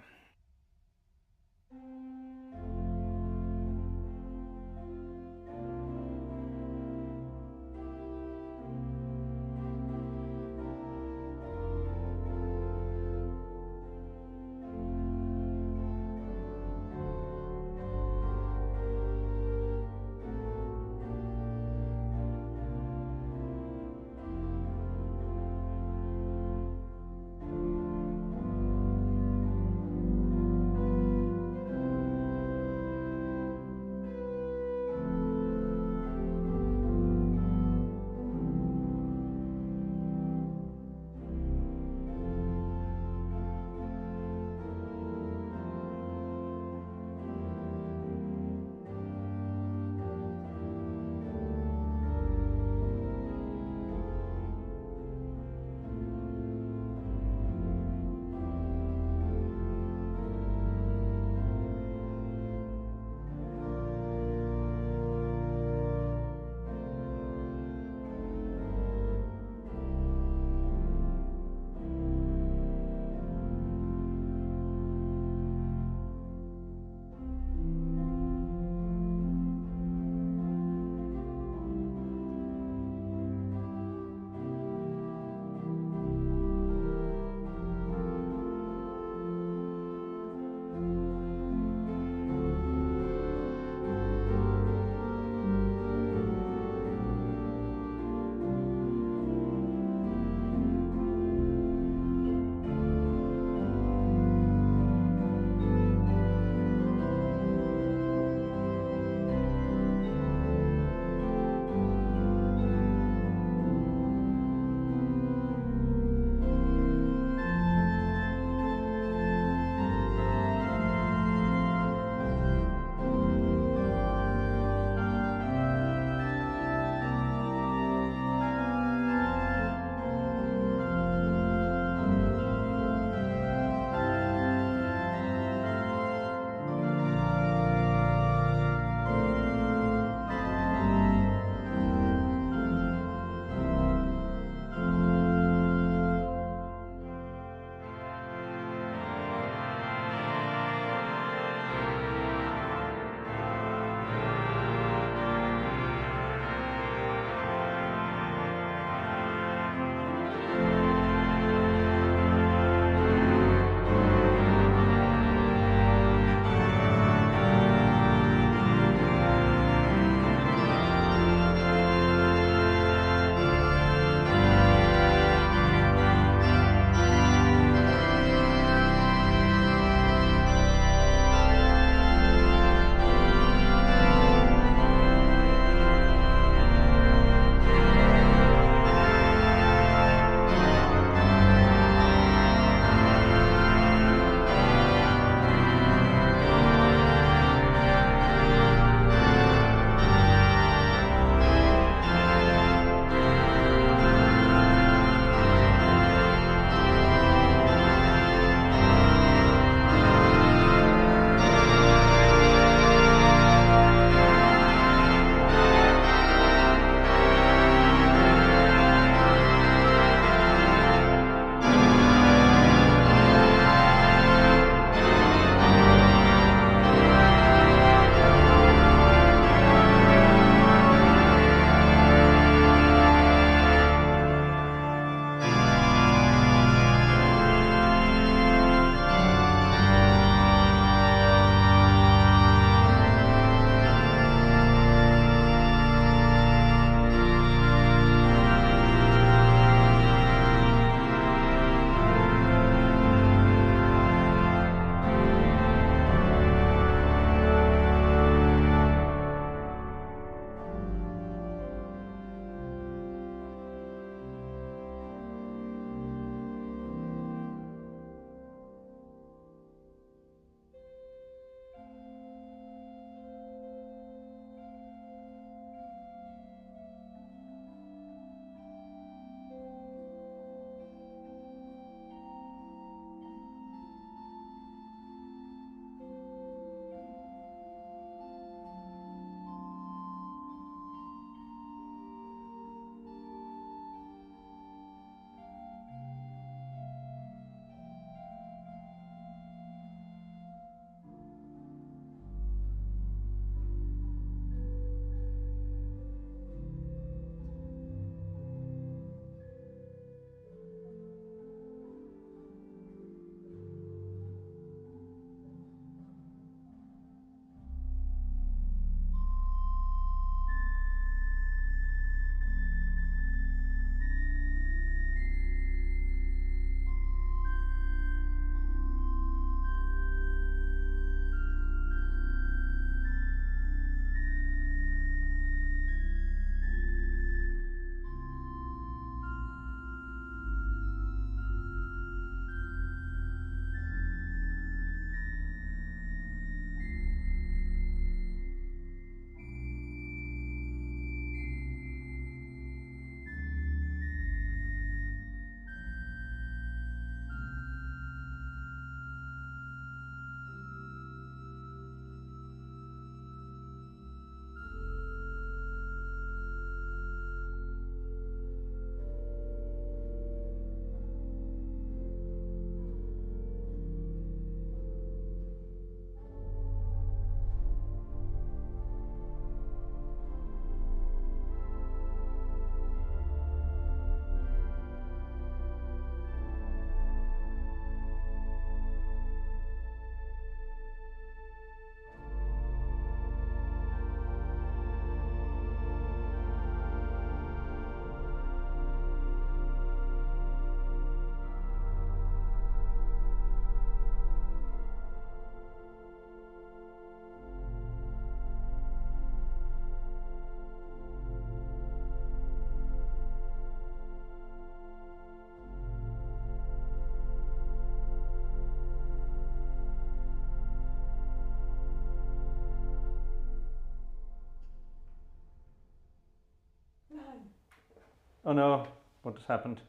Oh no, what has happened?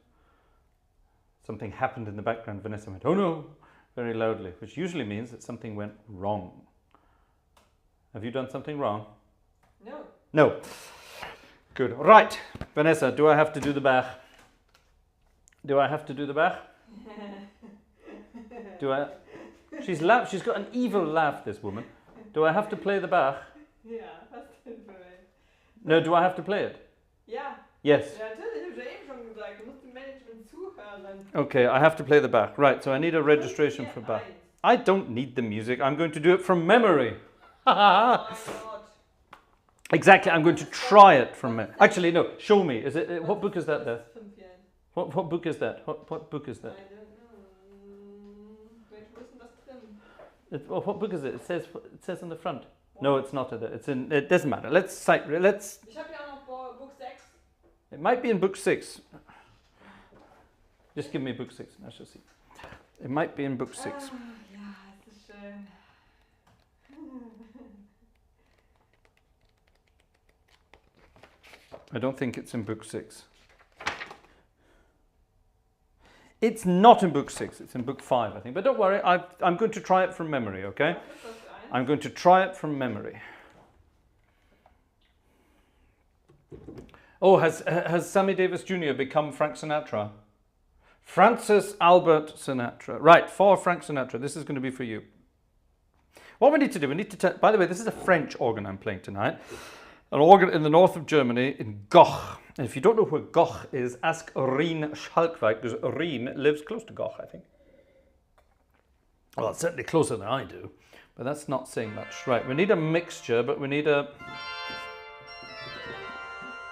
Something happened in the background. Vanessa went, oh no, very loudly, which usually means that something went wrong. Have you done something wrong? No. No. Good. Right, Vanessa, do I have to do the Bach? Do I have to do the Bach? Do I? She's got an evil laugh, this woman. Do I have to play the Bach? Ja, hast du den bereit? No, do I have to play it? Ja. Yes. Ja, natürlich, ich habe eben schon gesagt, du musst dem Management zuhören. Okay, I have to play the Bach. Right, so I need a registration for Bach. I don't need the music. I'm going to do it from memory. Oh my God. Exactly, I'm going to try it from memory. Actually, no, show me. Is it? What book is that there? What book is that? What book is that? I don't know. Wo ist denn das drin? What book is it? It says on the front. No, it's not. It's in. It doesn't matter. Let's. Ich habe ja auch noch Buch 6. It might be in book 6. Just give me book 6 and I shall see. It might be in book 6. Ja, es ist schön. I don't think it's in book 6. It's not in book 6. It's in book 5, I think. But don't worry. I'm going to try it from memory, okay? I'm going to try it from memory. Oh, has Sammy Davis Jr. become Frank Sinatra? Francis Albert Sinatra. Right, for Frank Sinatra. This is going to be for you. What we need to do, we need to... By the way, this is a French organ I'm playing tonight. An organ in the north of Germany, in Goch. And if you don't know where Goch is, ask Rien Schalkwijk, because Rien lives close to Goch, I think. Well, it's certainly closer than I do, but that's not saying much. Right, we need a mixture, but we need a...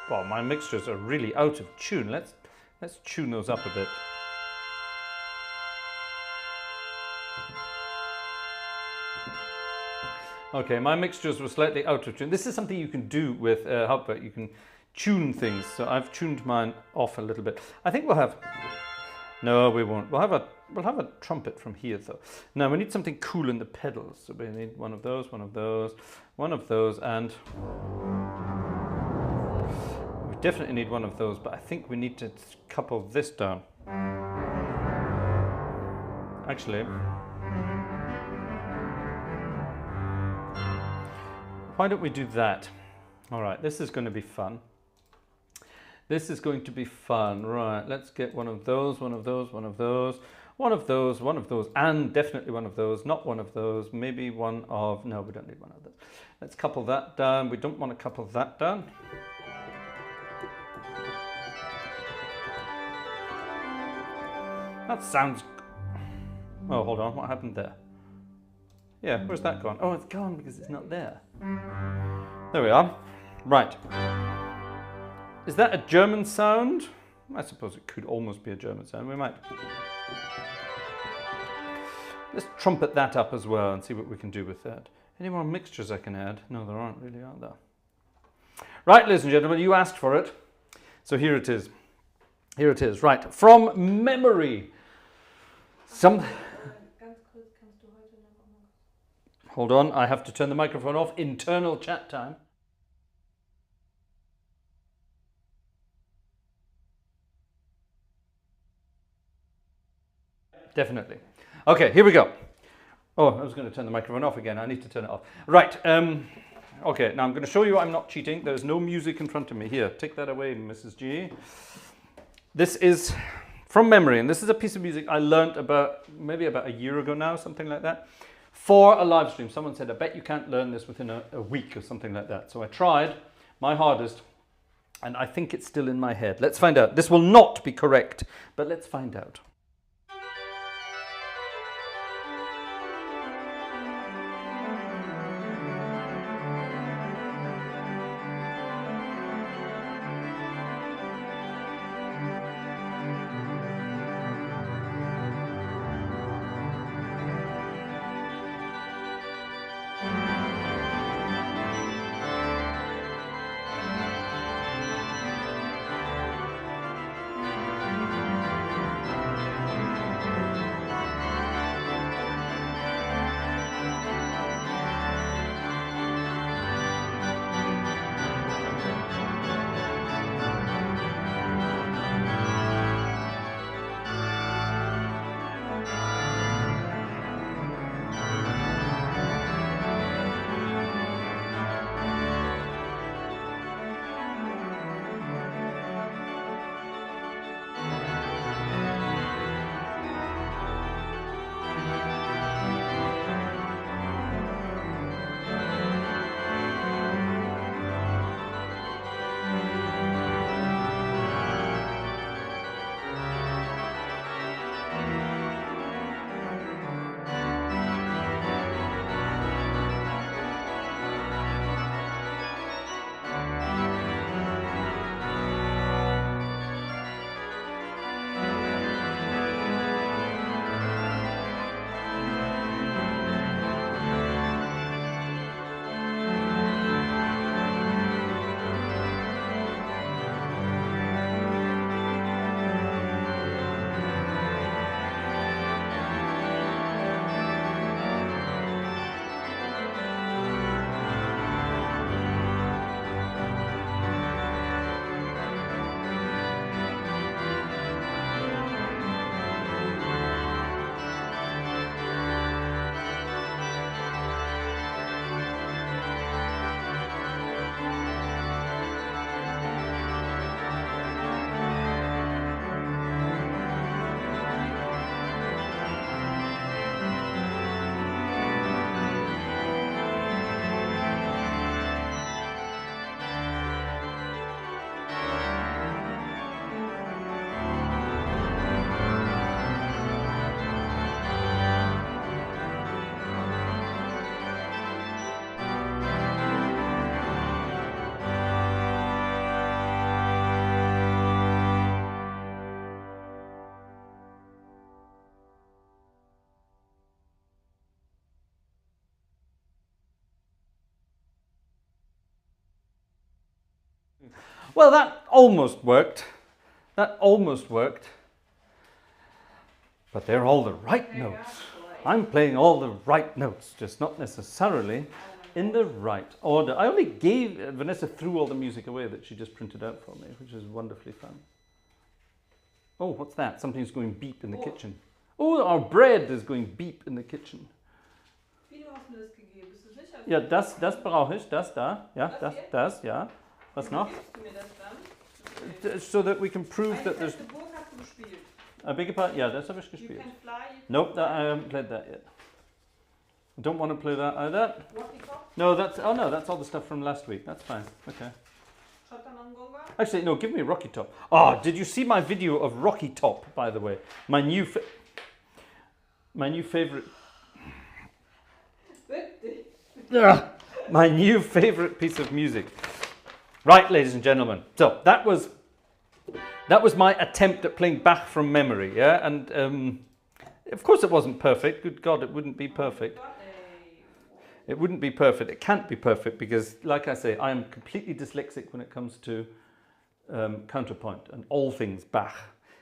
Well, my mixtures are really out of tune. Let's tune those up a bit. Okay, my mixtures were slightly out of tune. This is something you can do with Hauptwerk. You can tune things. So I've tuned mine off a little bit. I think we'll have... No, we won't. We'll have a trumpet from here, though. Now, we need something cool in the pedals. So we need one of those, one of those, one of those, and... We definitely need one of those, but I think we need to couple this down. Actually... Why don't we do that? All right, this is going to be fun. This is going to be fun. Right, let's get one of those, one of those, one of those, one of those, one of those, and definitely one of those, not one of those, maybe one of... No, we don't need one of those. Let's couple that down. We don't want to couple that down. That sounds... Oh, hold on, what happened there? Yeah, where's that gone? Oh, it's gone because it's not there. There we are. Right. Is that a German sound? I suppose it could almost be a German sound. We might. Let's trumpet that up as well and see what we can do with that. Any more mixtures I can add? No, there aren't really, are there? Right, ladies and gentlemen, you asked for it. So here it is. Here it is. Right, from memory. Hold on, I have to turn the microphone off. Internal chat time. Definitely. Okay, here we go. Oh, I was going to turn the microphone off again. I need to turn it off. Right. Okay, now I'm going to show you I'm not cheating. There's no music in front of me. Here, take that away, Mrs. G. This is from memory, and this is a piece of music I learnt maybe about a year ago now, something like that. For a live stream. Someone said, I bet you can't learn this within a week or something like that. So I tried my hardest, and I think it's still in my head. Let's find out. This will not be correct, but let's find out. Well, that almost worked. That almost worked. But they're all the right notes. I'm playing all the right notes, just not necessarily in the right order. I only gave, Vanessa threw all the music away that she just printed out for me, which is wonderfully fun. Oh, what's that? Something's going beep in the kitchen. Oh, our bread is going beep in the kitchen. Ja, das brauche ich, das da. Ja, das, ja. Was noch? So that we can prove that there's... I beg your pardon? Yeah, das habe ich gespielt. Nope, I haven't played that yet. I don't want to play that either. No, that's all the stuff from last week. That's fine. Okay. Actually, no, give me Rocky Top. Oh, did you see my video of Rocky Top, by the way? My new favorite... my new favorite piece of music. Right, ladies and gentlemen. So, that was my attempt at playing Bach from memory, yeah? And of course it wasn't perfect. Good God, it wouldn't be perfect. It wouldn't be perfect. It can't be perfect because, like I say, I am completely dyslexic when it comes to counterpoint and all things Bach.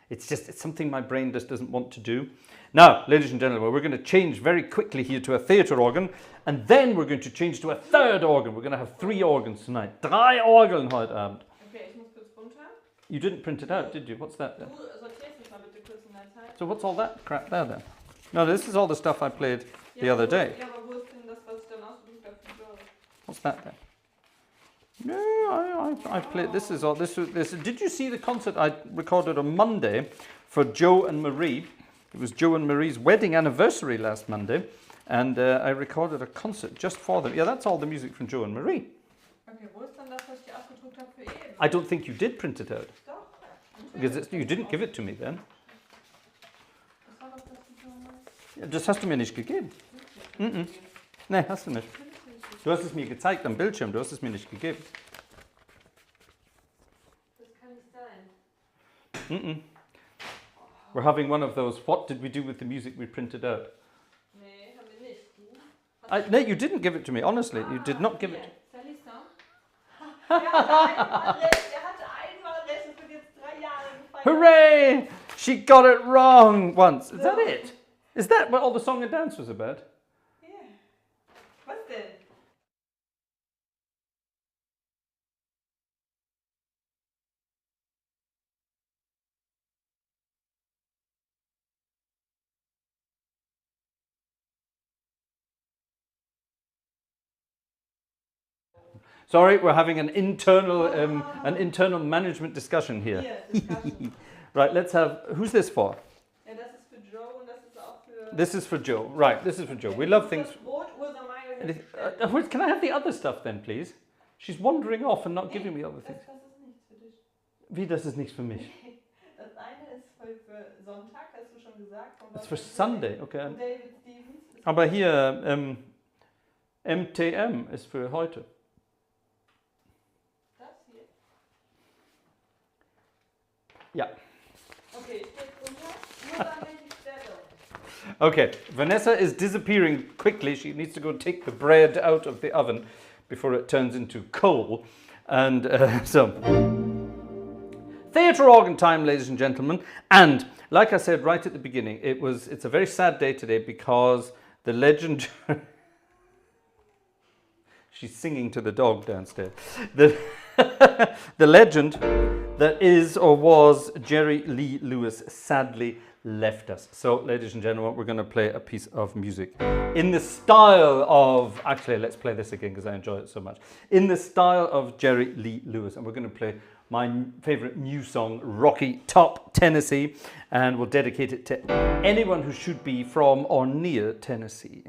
It's something my brain just doesn't want to do. Now, ladies and gentlemen, we're going to change very quickly here to a theatre organ, and then we're going to change to a third organ. We're going to have 3 organs tonight. 3 Orgeln heute Abend. Okay, ich muss kurz runter. You didn't print it out, did you? What's that then? So what's all that crap there then? No, this is all the stuff I played the other day. What's that then? No, I played. This is all. This. Did you see the concert I recorded on Monday for Joe and Marie? It was Joe and Marie's wedding anniversary last Monday, and I recorded a concert just for them. Yeah, that's all the music from Joe and Marie. Okay, wo ist dann das, was ich dir ausgedruckt habe für eben? I don't think you did print it out. Doch. Because you didn't give it to me then. Das war doch das, was du meinst. Ja, das hast du mir nicht gegeben. Nein, hast du nicht. Du hast es mir gezeigt am Bildschirm, du hast es mir nicht gegeben. Das kann nicht sein. We're having one of those, what did we do with the music we printed out? Nee, haben wir nicht. Du? No, you didn't give it to me, honestly. You did not give it. Sally's Song? Er hatte einmal Recht, das wird jetzt 3 Jahre gefeiert. Hooray! She got it wrong once. Is that it? Is that what all the song and dance was about? Ja. Was denn? Sorry, we're having an internal management discussion here. Right, let's have. Who's this for? Ja, das ist für Joe und das ist auch für. This is for Joe. Right, this is for Joe. We love things. Das Brot, Ursa Meier. Can I have the other stuff then, please? She's wandering off and not giving me other things. Das ist nichts für dich. Wie, das ist nichts für mich? Das eine ist für Sonntag, hast du schon gesagt. It's for Sunday, okay. Und David Stevens. Aber hier, MTM ist für heute. Das hier? Ja. Okay, ich gehe runter. Nur dann welche Stelle. Okay, Vanessa is disappearing quickly. She needs to go take the bread out of the oven before it turns into coal. And so, theatre organ time, ladies and gentlemen. And like I said right at the beginning, it's a very sad day today because the legend... She's singing to the dog downstairs. The legend that is or was Jerry Lee Lewis sadly left us. So, ladies and gentlemen, we're going to play a piece of music in the style of... Actually, let's play this again because I enjoy it so much. In the style of Jerry Lee Lewis. And we're going to play my favorite new song, Rocky Top, Tennessee. And we'll dedicate it to anyone who should be from or near Tennessee.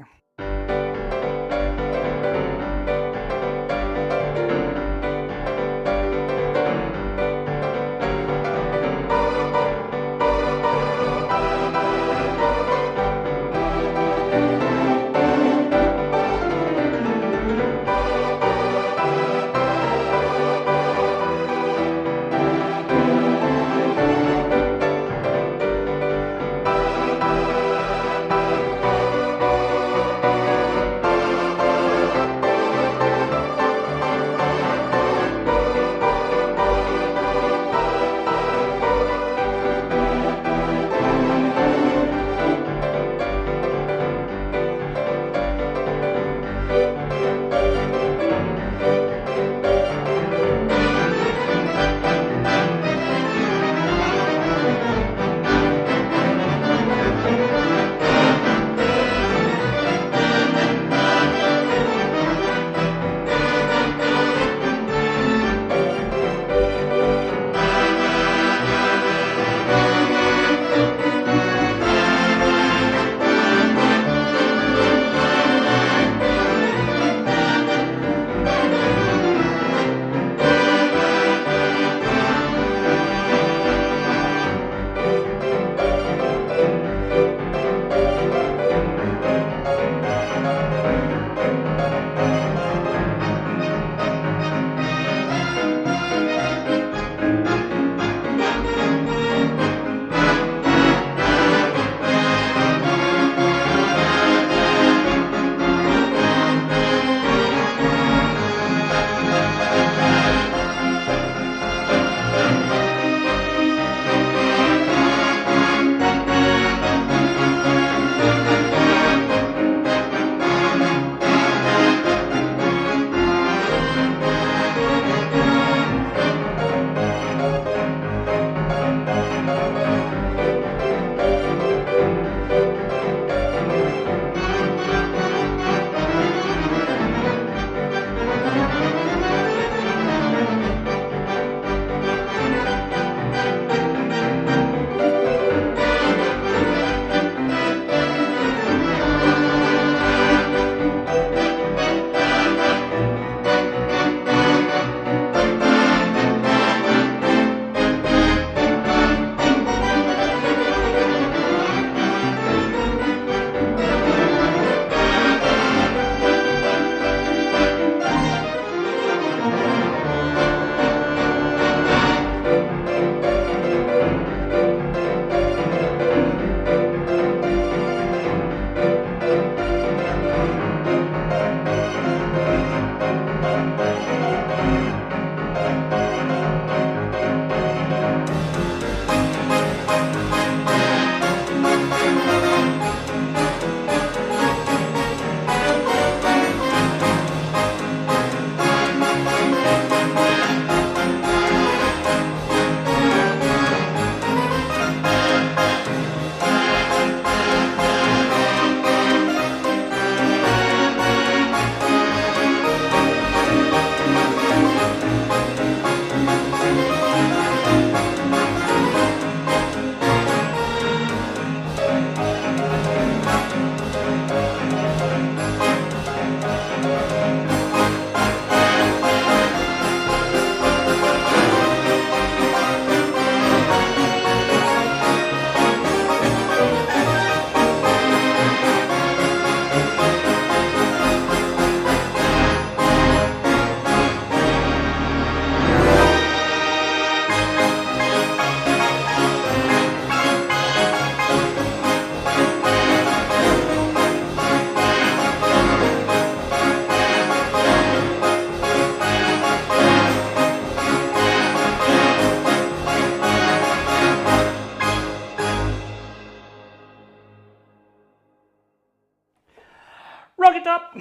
Rock it up.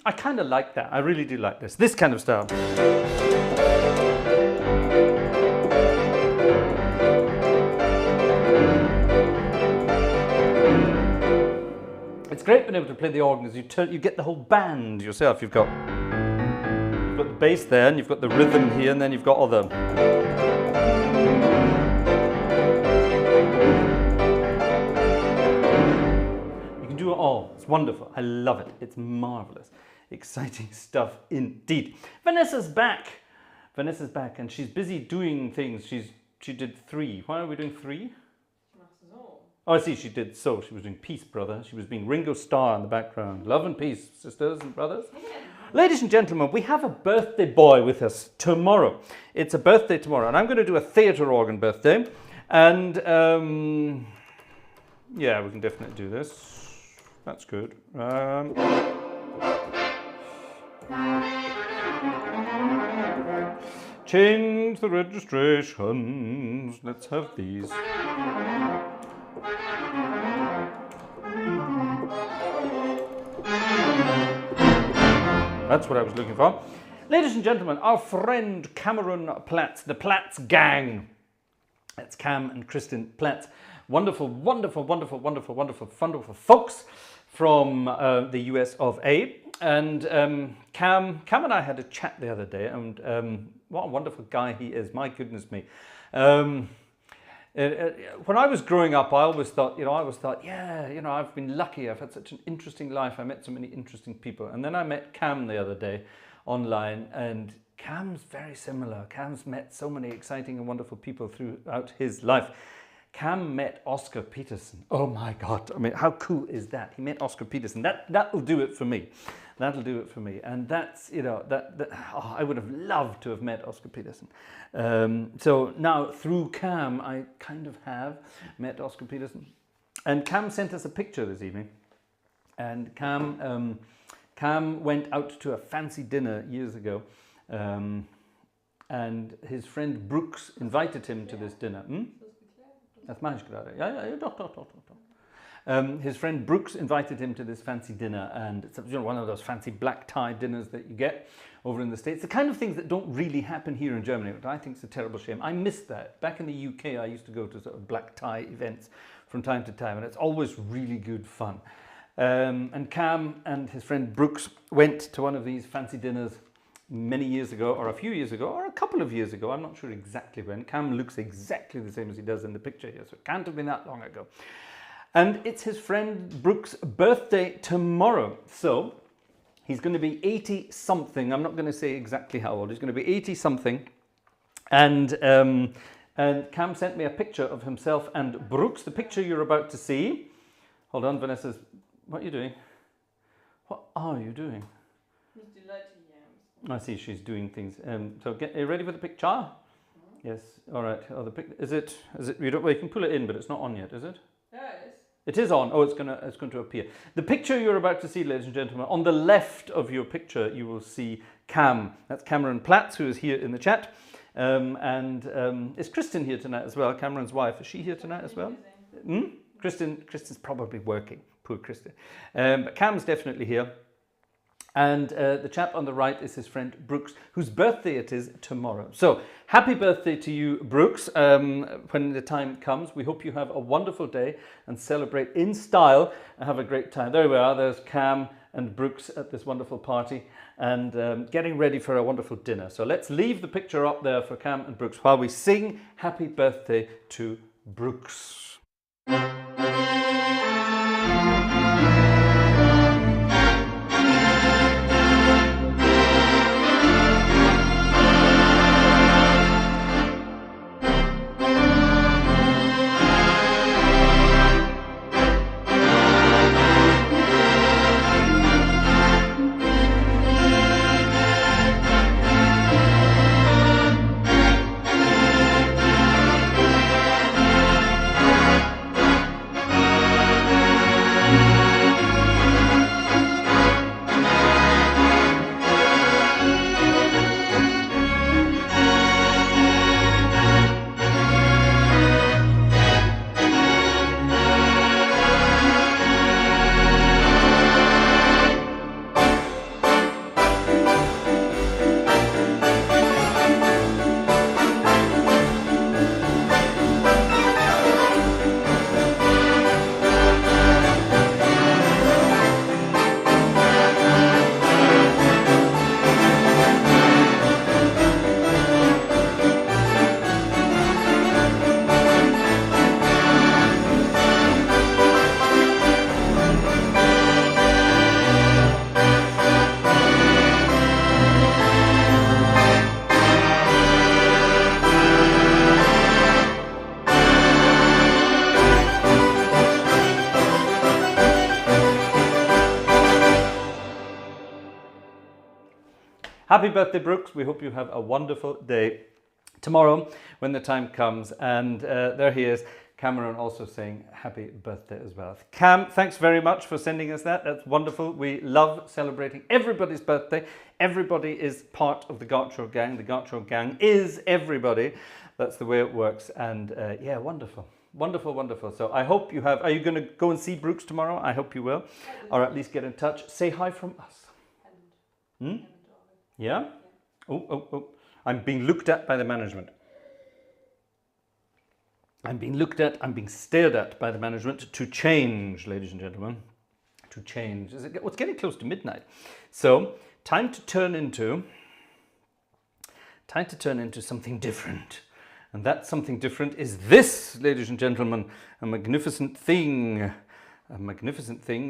I kind of like that. I really do like this kind of style. It's great being able to play the organ as you get the whole band yourself. You've got the bass there, and you've got the rhythm here, and then you've got all the... You can do it all. It's wonderful. I love it. It's marvelous. Exciting stuff indeed. Vanessa's back. Vanessa's back, and she's busy doing things. She did 3. Why are we doing 3? Oh, I see, she did so. She was doing Peace, Brother. She was being Ringo Starr in the background. Love and peace, sisters and brothers. Yeah. Ladies and gentlemen, we have a birthday boy with us tomorrow. It's a birthday tomorrow, and I'm going to do a theatre organ birthday. And, yeah, we can definitely do this. That's good. Change the registrations. Let's have these. That's what I was looking for. Ladies and gentlemen, our friend Cameron Platz, the Platz Gang. That's Cam and Kristen Platz. Wonderful, wonderful, wonderful, wonderful, wonderful, wonderful folks from the US of A. And Cam and I had a chat the other day, and what a wonderful guy he is. My goodness me. When I was growing up, I always thought, yeah, I've been lucky. I've had such an interesting life. I met so many interesting people. And then I met Cam the other day online, and Cam's very similar. Cam's met so many exciting and wonderful people throughout his life. Cam met Oscar Peterson. Oh my God. I mean, how cool is that? He met Oscar Peterson. That'll do it for me. That'll do it for me. And that's, I would have loved to have met Oscar Peterson. So now through Cam, I kind of have met Oscar Peterson. And Cam sent us a picture this evening. And Cam went out to a fancy dinner years ago. And his friend Brooks invited him to this dinner. Das mache ich gerade. Ja, doch. His friend Brooks invited him to this fancy dinner, and it's one of those fancy black tie dinners that you get over in the States. The kind of things that don't really happen here in Germany, which I think is a terrible shame. I miss that. Back in the UK, I used to go to sort of black tie events from time to time, and it's always really good fun. And Cam and his friend Brooks went to one of these fancy dinners many years ago, or a few years ago, or a couple of years ago. I'm not sure exactly when. Cam looks exactly the same as he does in the picture here, so it can't have been that long ago. And it's his friend Brooks' birthday tomorrow. So he's going to be 80 something. I'm not going to say exactly how old. He's going to be 80 something. And Cam sent me a picture of himself and Brooks. The picture you're about to see. Hold on, Vanessa. What are you doing? What are you doing? I see she's doing things. So are you ready for the picture? Yes. All right. Oh, is it? You can pull it in, but it's not on yet, is it? Yeah, it is. It is on. Oh, it's going to appear. The picture you're about to see, ladies and gentlemen, on the left of your picture, you will see Cam. That's Cameron Platz, who is here in the chat. Is Kristen here tonight as well? Cameron's wife. Is she here tonight as well? Kristen's probably working. Poor Kristen. But Cam's definitely here. And the chap on the right is his friend Brooks, whose birthday it is tomorrow. So, happy birthday to you, Brooks, when the time comes. We hope you have a wonderful day and celebrate in style and have a great time. There we are. There's Cam and Brooks at this wonderful party and getting ready for a wonderful dinner. So, let's leave the picture up there for Cam and Brooks while we sing happy birthday to Brooks. Happy birthday, Brooks. We hope you have a wonderful day tomorrow when the time comes. And there he is, Cameron, also saying happy birthday as well. Cam, thanks very much for sending us that. That's wonderful. We love celebrating everybody's birthday. Everybody is part of the Gartshore Gang. The Gartshore Gang is everybody. That's the way it works. And yeah, wonderful. Wonderful, wonderful. So I hope you have... Are you going to go and see Brooks tomorrow? I hope you will. Or at least get in touch. Say hi from us. Hmm? Yeah? Oh. I'm being looked at by the management. I'm being looked at, I'm being stared at by the management to change, ladies and gentlemen. To change. It's getting close to midnight. So, time to turn into something different. And that something different is this, ladies and gentlemen, a magnificent thing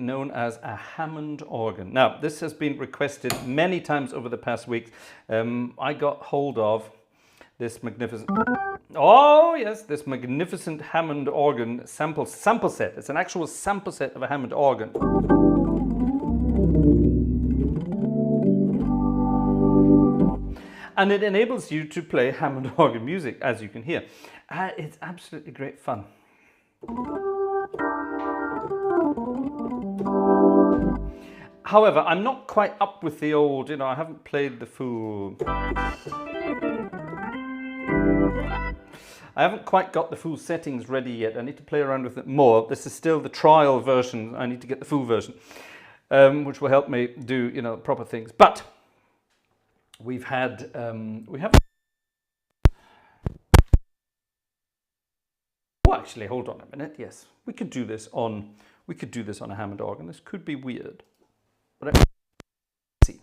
known as a Hammond organ. Now, this has been requested many times over the past weeks. I got hold of this magnificent, oh yes, this magnificent Hammond organ sample set. It's an actual sample set of a Hammond organ. And it enables you to play Hammond organ music, as you can hear. It's absolutely great fun. However, I'm not quite up with the old, I haven't played the full... I haven't quite got the full settings ready yet. I need to play around with it more. This is still the trial version. I need to get the full version, which will help me do, proper things. But we have... Oh, actually, hold on a minute. Yes, we could do this on a Hammond organ. This could be weird. But let's see.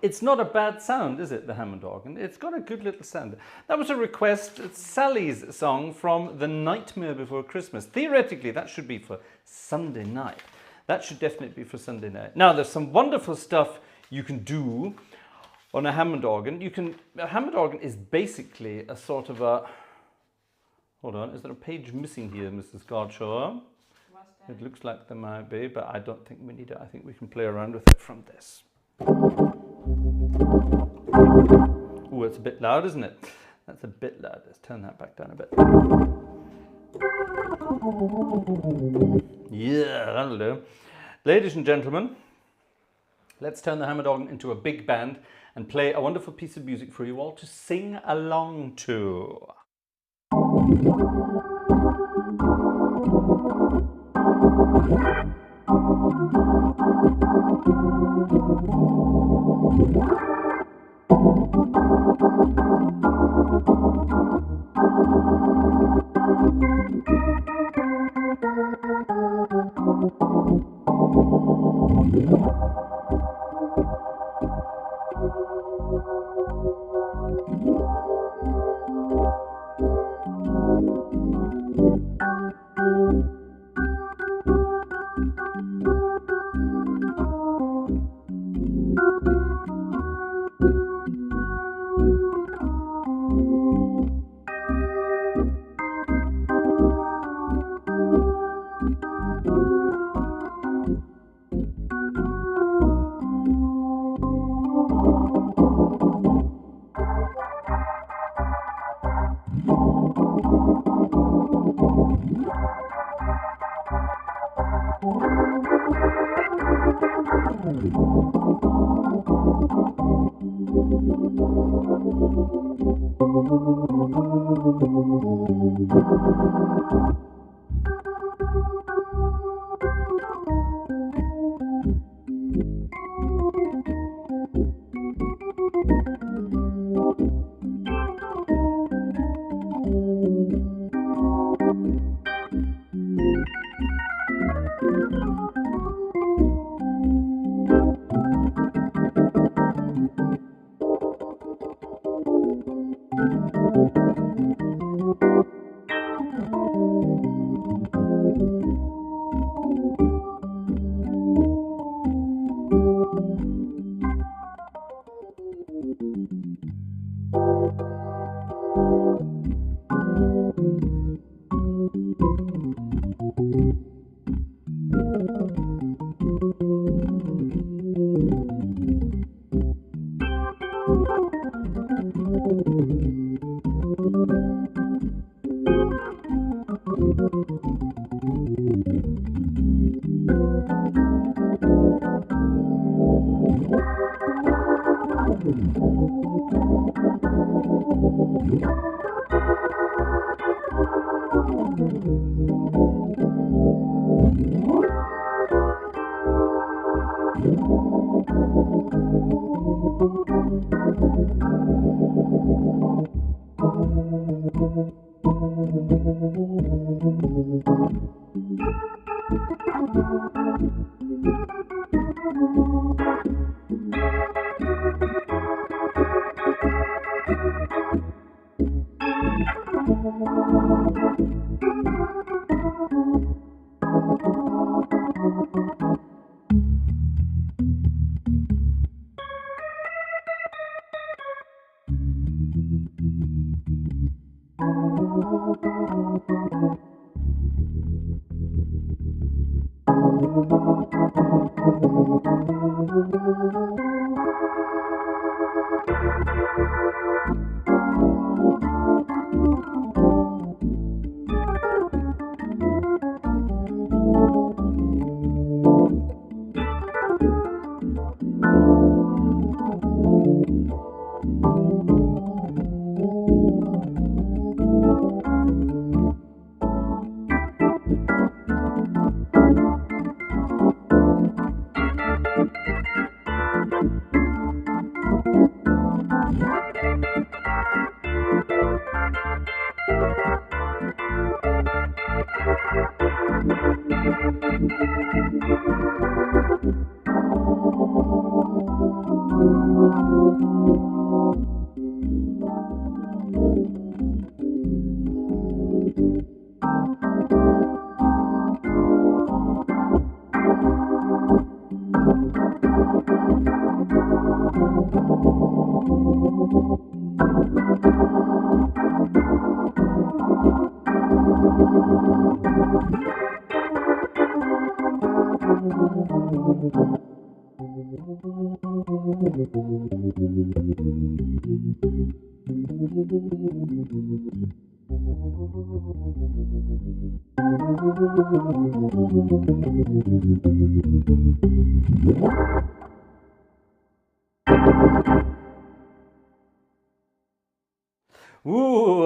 It's not a bad sound, is it, the Hammond organ? It's got a good little sound. That was a request. It's Sally's song from The Nightmare Before Christmas. Theoretically, that should be for Sunday night. That should definitely be for Sunday night. Now, there's some wonderful stuff you can do on a Hammond organ. A Hammond organ is basically a sort of a Hold on, is there a page missing here, Mrs. Gartshore? What's that? It looks like there might be, but I don't think we need it. I think we can play around with it from this. Oh, it's a bit loud, isn't it? That's a bit loud. Let's turn that back down a bit. Yeah, that'll do. Ladies and gentlemen, let's turn the Hammond organ into a big band and play a wonderful piece of music for you all to sing along to. Ooh,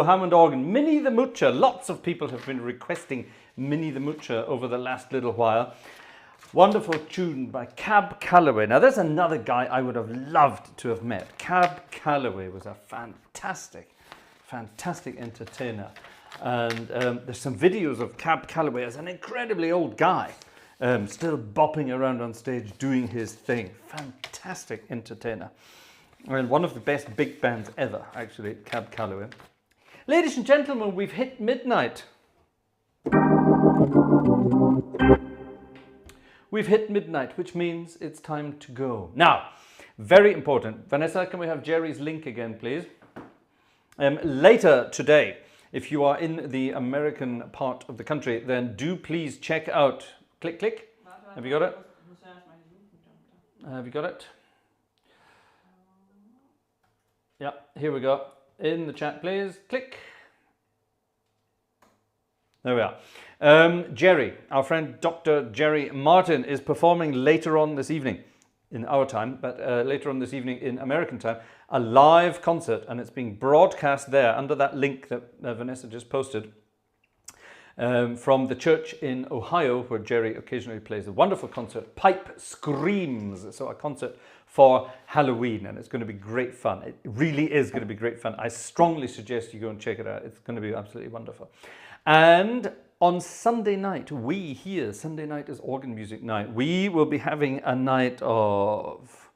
Hammond organ, Minnie the Moocher. Lots of people have been requesting Minnie the Moocher over the last little while. Wonderful tune by Cab Calloway. Now there's another guy I would have loved to have met. Cab Calloway was a fantastic entertainer. And there's some videos of Cab Calloway as an incredibly old guy, still bopping around on stage doing his thing. Fantastic entertainer. And one of the best big bands ever, actually, Cab Calloway. Ladies and gentlemen, we've hit midnight. We've hit midnight, which means it's time to go. Now, very important. Vanessa, can we have Jerry's link again, please? Later today, if you are in the American part of the country, then do please check out... Click, click. Have you got it? Have you got it? Yeah, here we go. In the chat, please. Click. There we are. Jerry, our friend Dr. Jerry Martin, is performing later on this evening in our time, but later on this evening in American time, a live concert, and it's being broadcast there under that link that Vanessa just posted from the church in Ohio, where Jerry occasionally plays a wonderful concert, Pipe Screams. So a concert for Halloween, and it's going to be great fun. It really is going to be great fun. I strongly suggest you go and check it out. It's going to be absolutely wonderful. And on Sunday night, we here, Sunday night is organ music night. We will be having a night of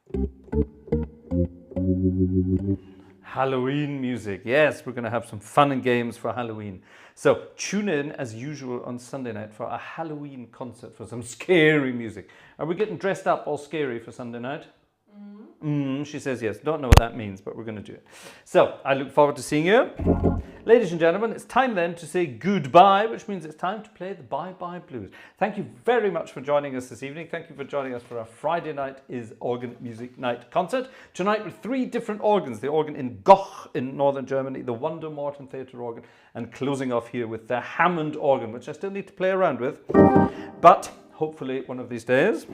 Halloween music. Yes, we're going to have some fun and games for Halloween. So tune in as usual on Sunday night for a Halloween concert for some scary music. Are we getting dressed up all scary for Sunday night? She says yes. Don't know what that means, but we're going to do it. So I look forward to seeing you. Ladies and gentlemen, it's time then to say goodbye, which means it's time to play the Bye Bye Blues. Thank you very much for joining us this evening. Thank you for joining us for our Friday night is organ music night concert. Tonight with 3 different organs. The organ in Bach in northern Germany, the Wonder Morton Theatre organ, and closing off here with the Hammond organ, which I still need to play around with. But hopefully one of these days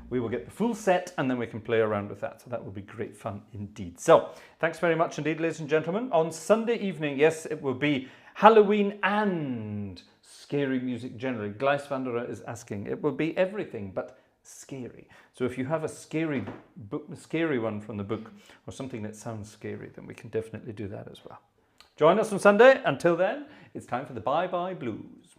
we will get the full set and then we can play around with that. So that will be great fun indeed. So thanks very much indeed, ladies and gentlemen. On Sunday evening, yes, it will be Halloween and scary music generally. Gleiswanderer is asking. It will be everything but scary. So if you have a scary one from the book or something that sounds scary, then we can definitely do that as well. Join us on Sunday. Until then, it's time for the Bye Bye Blues.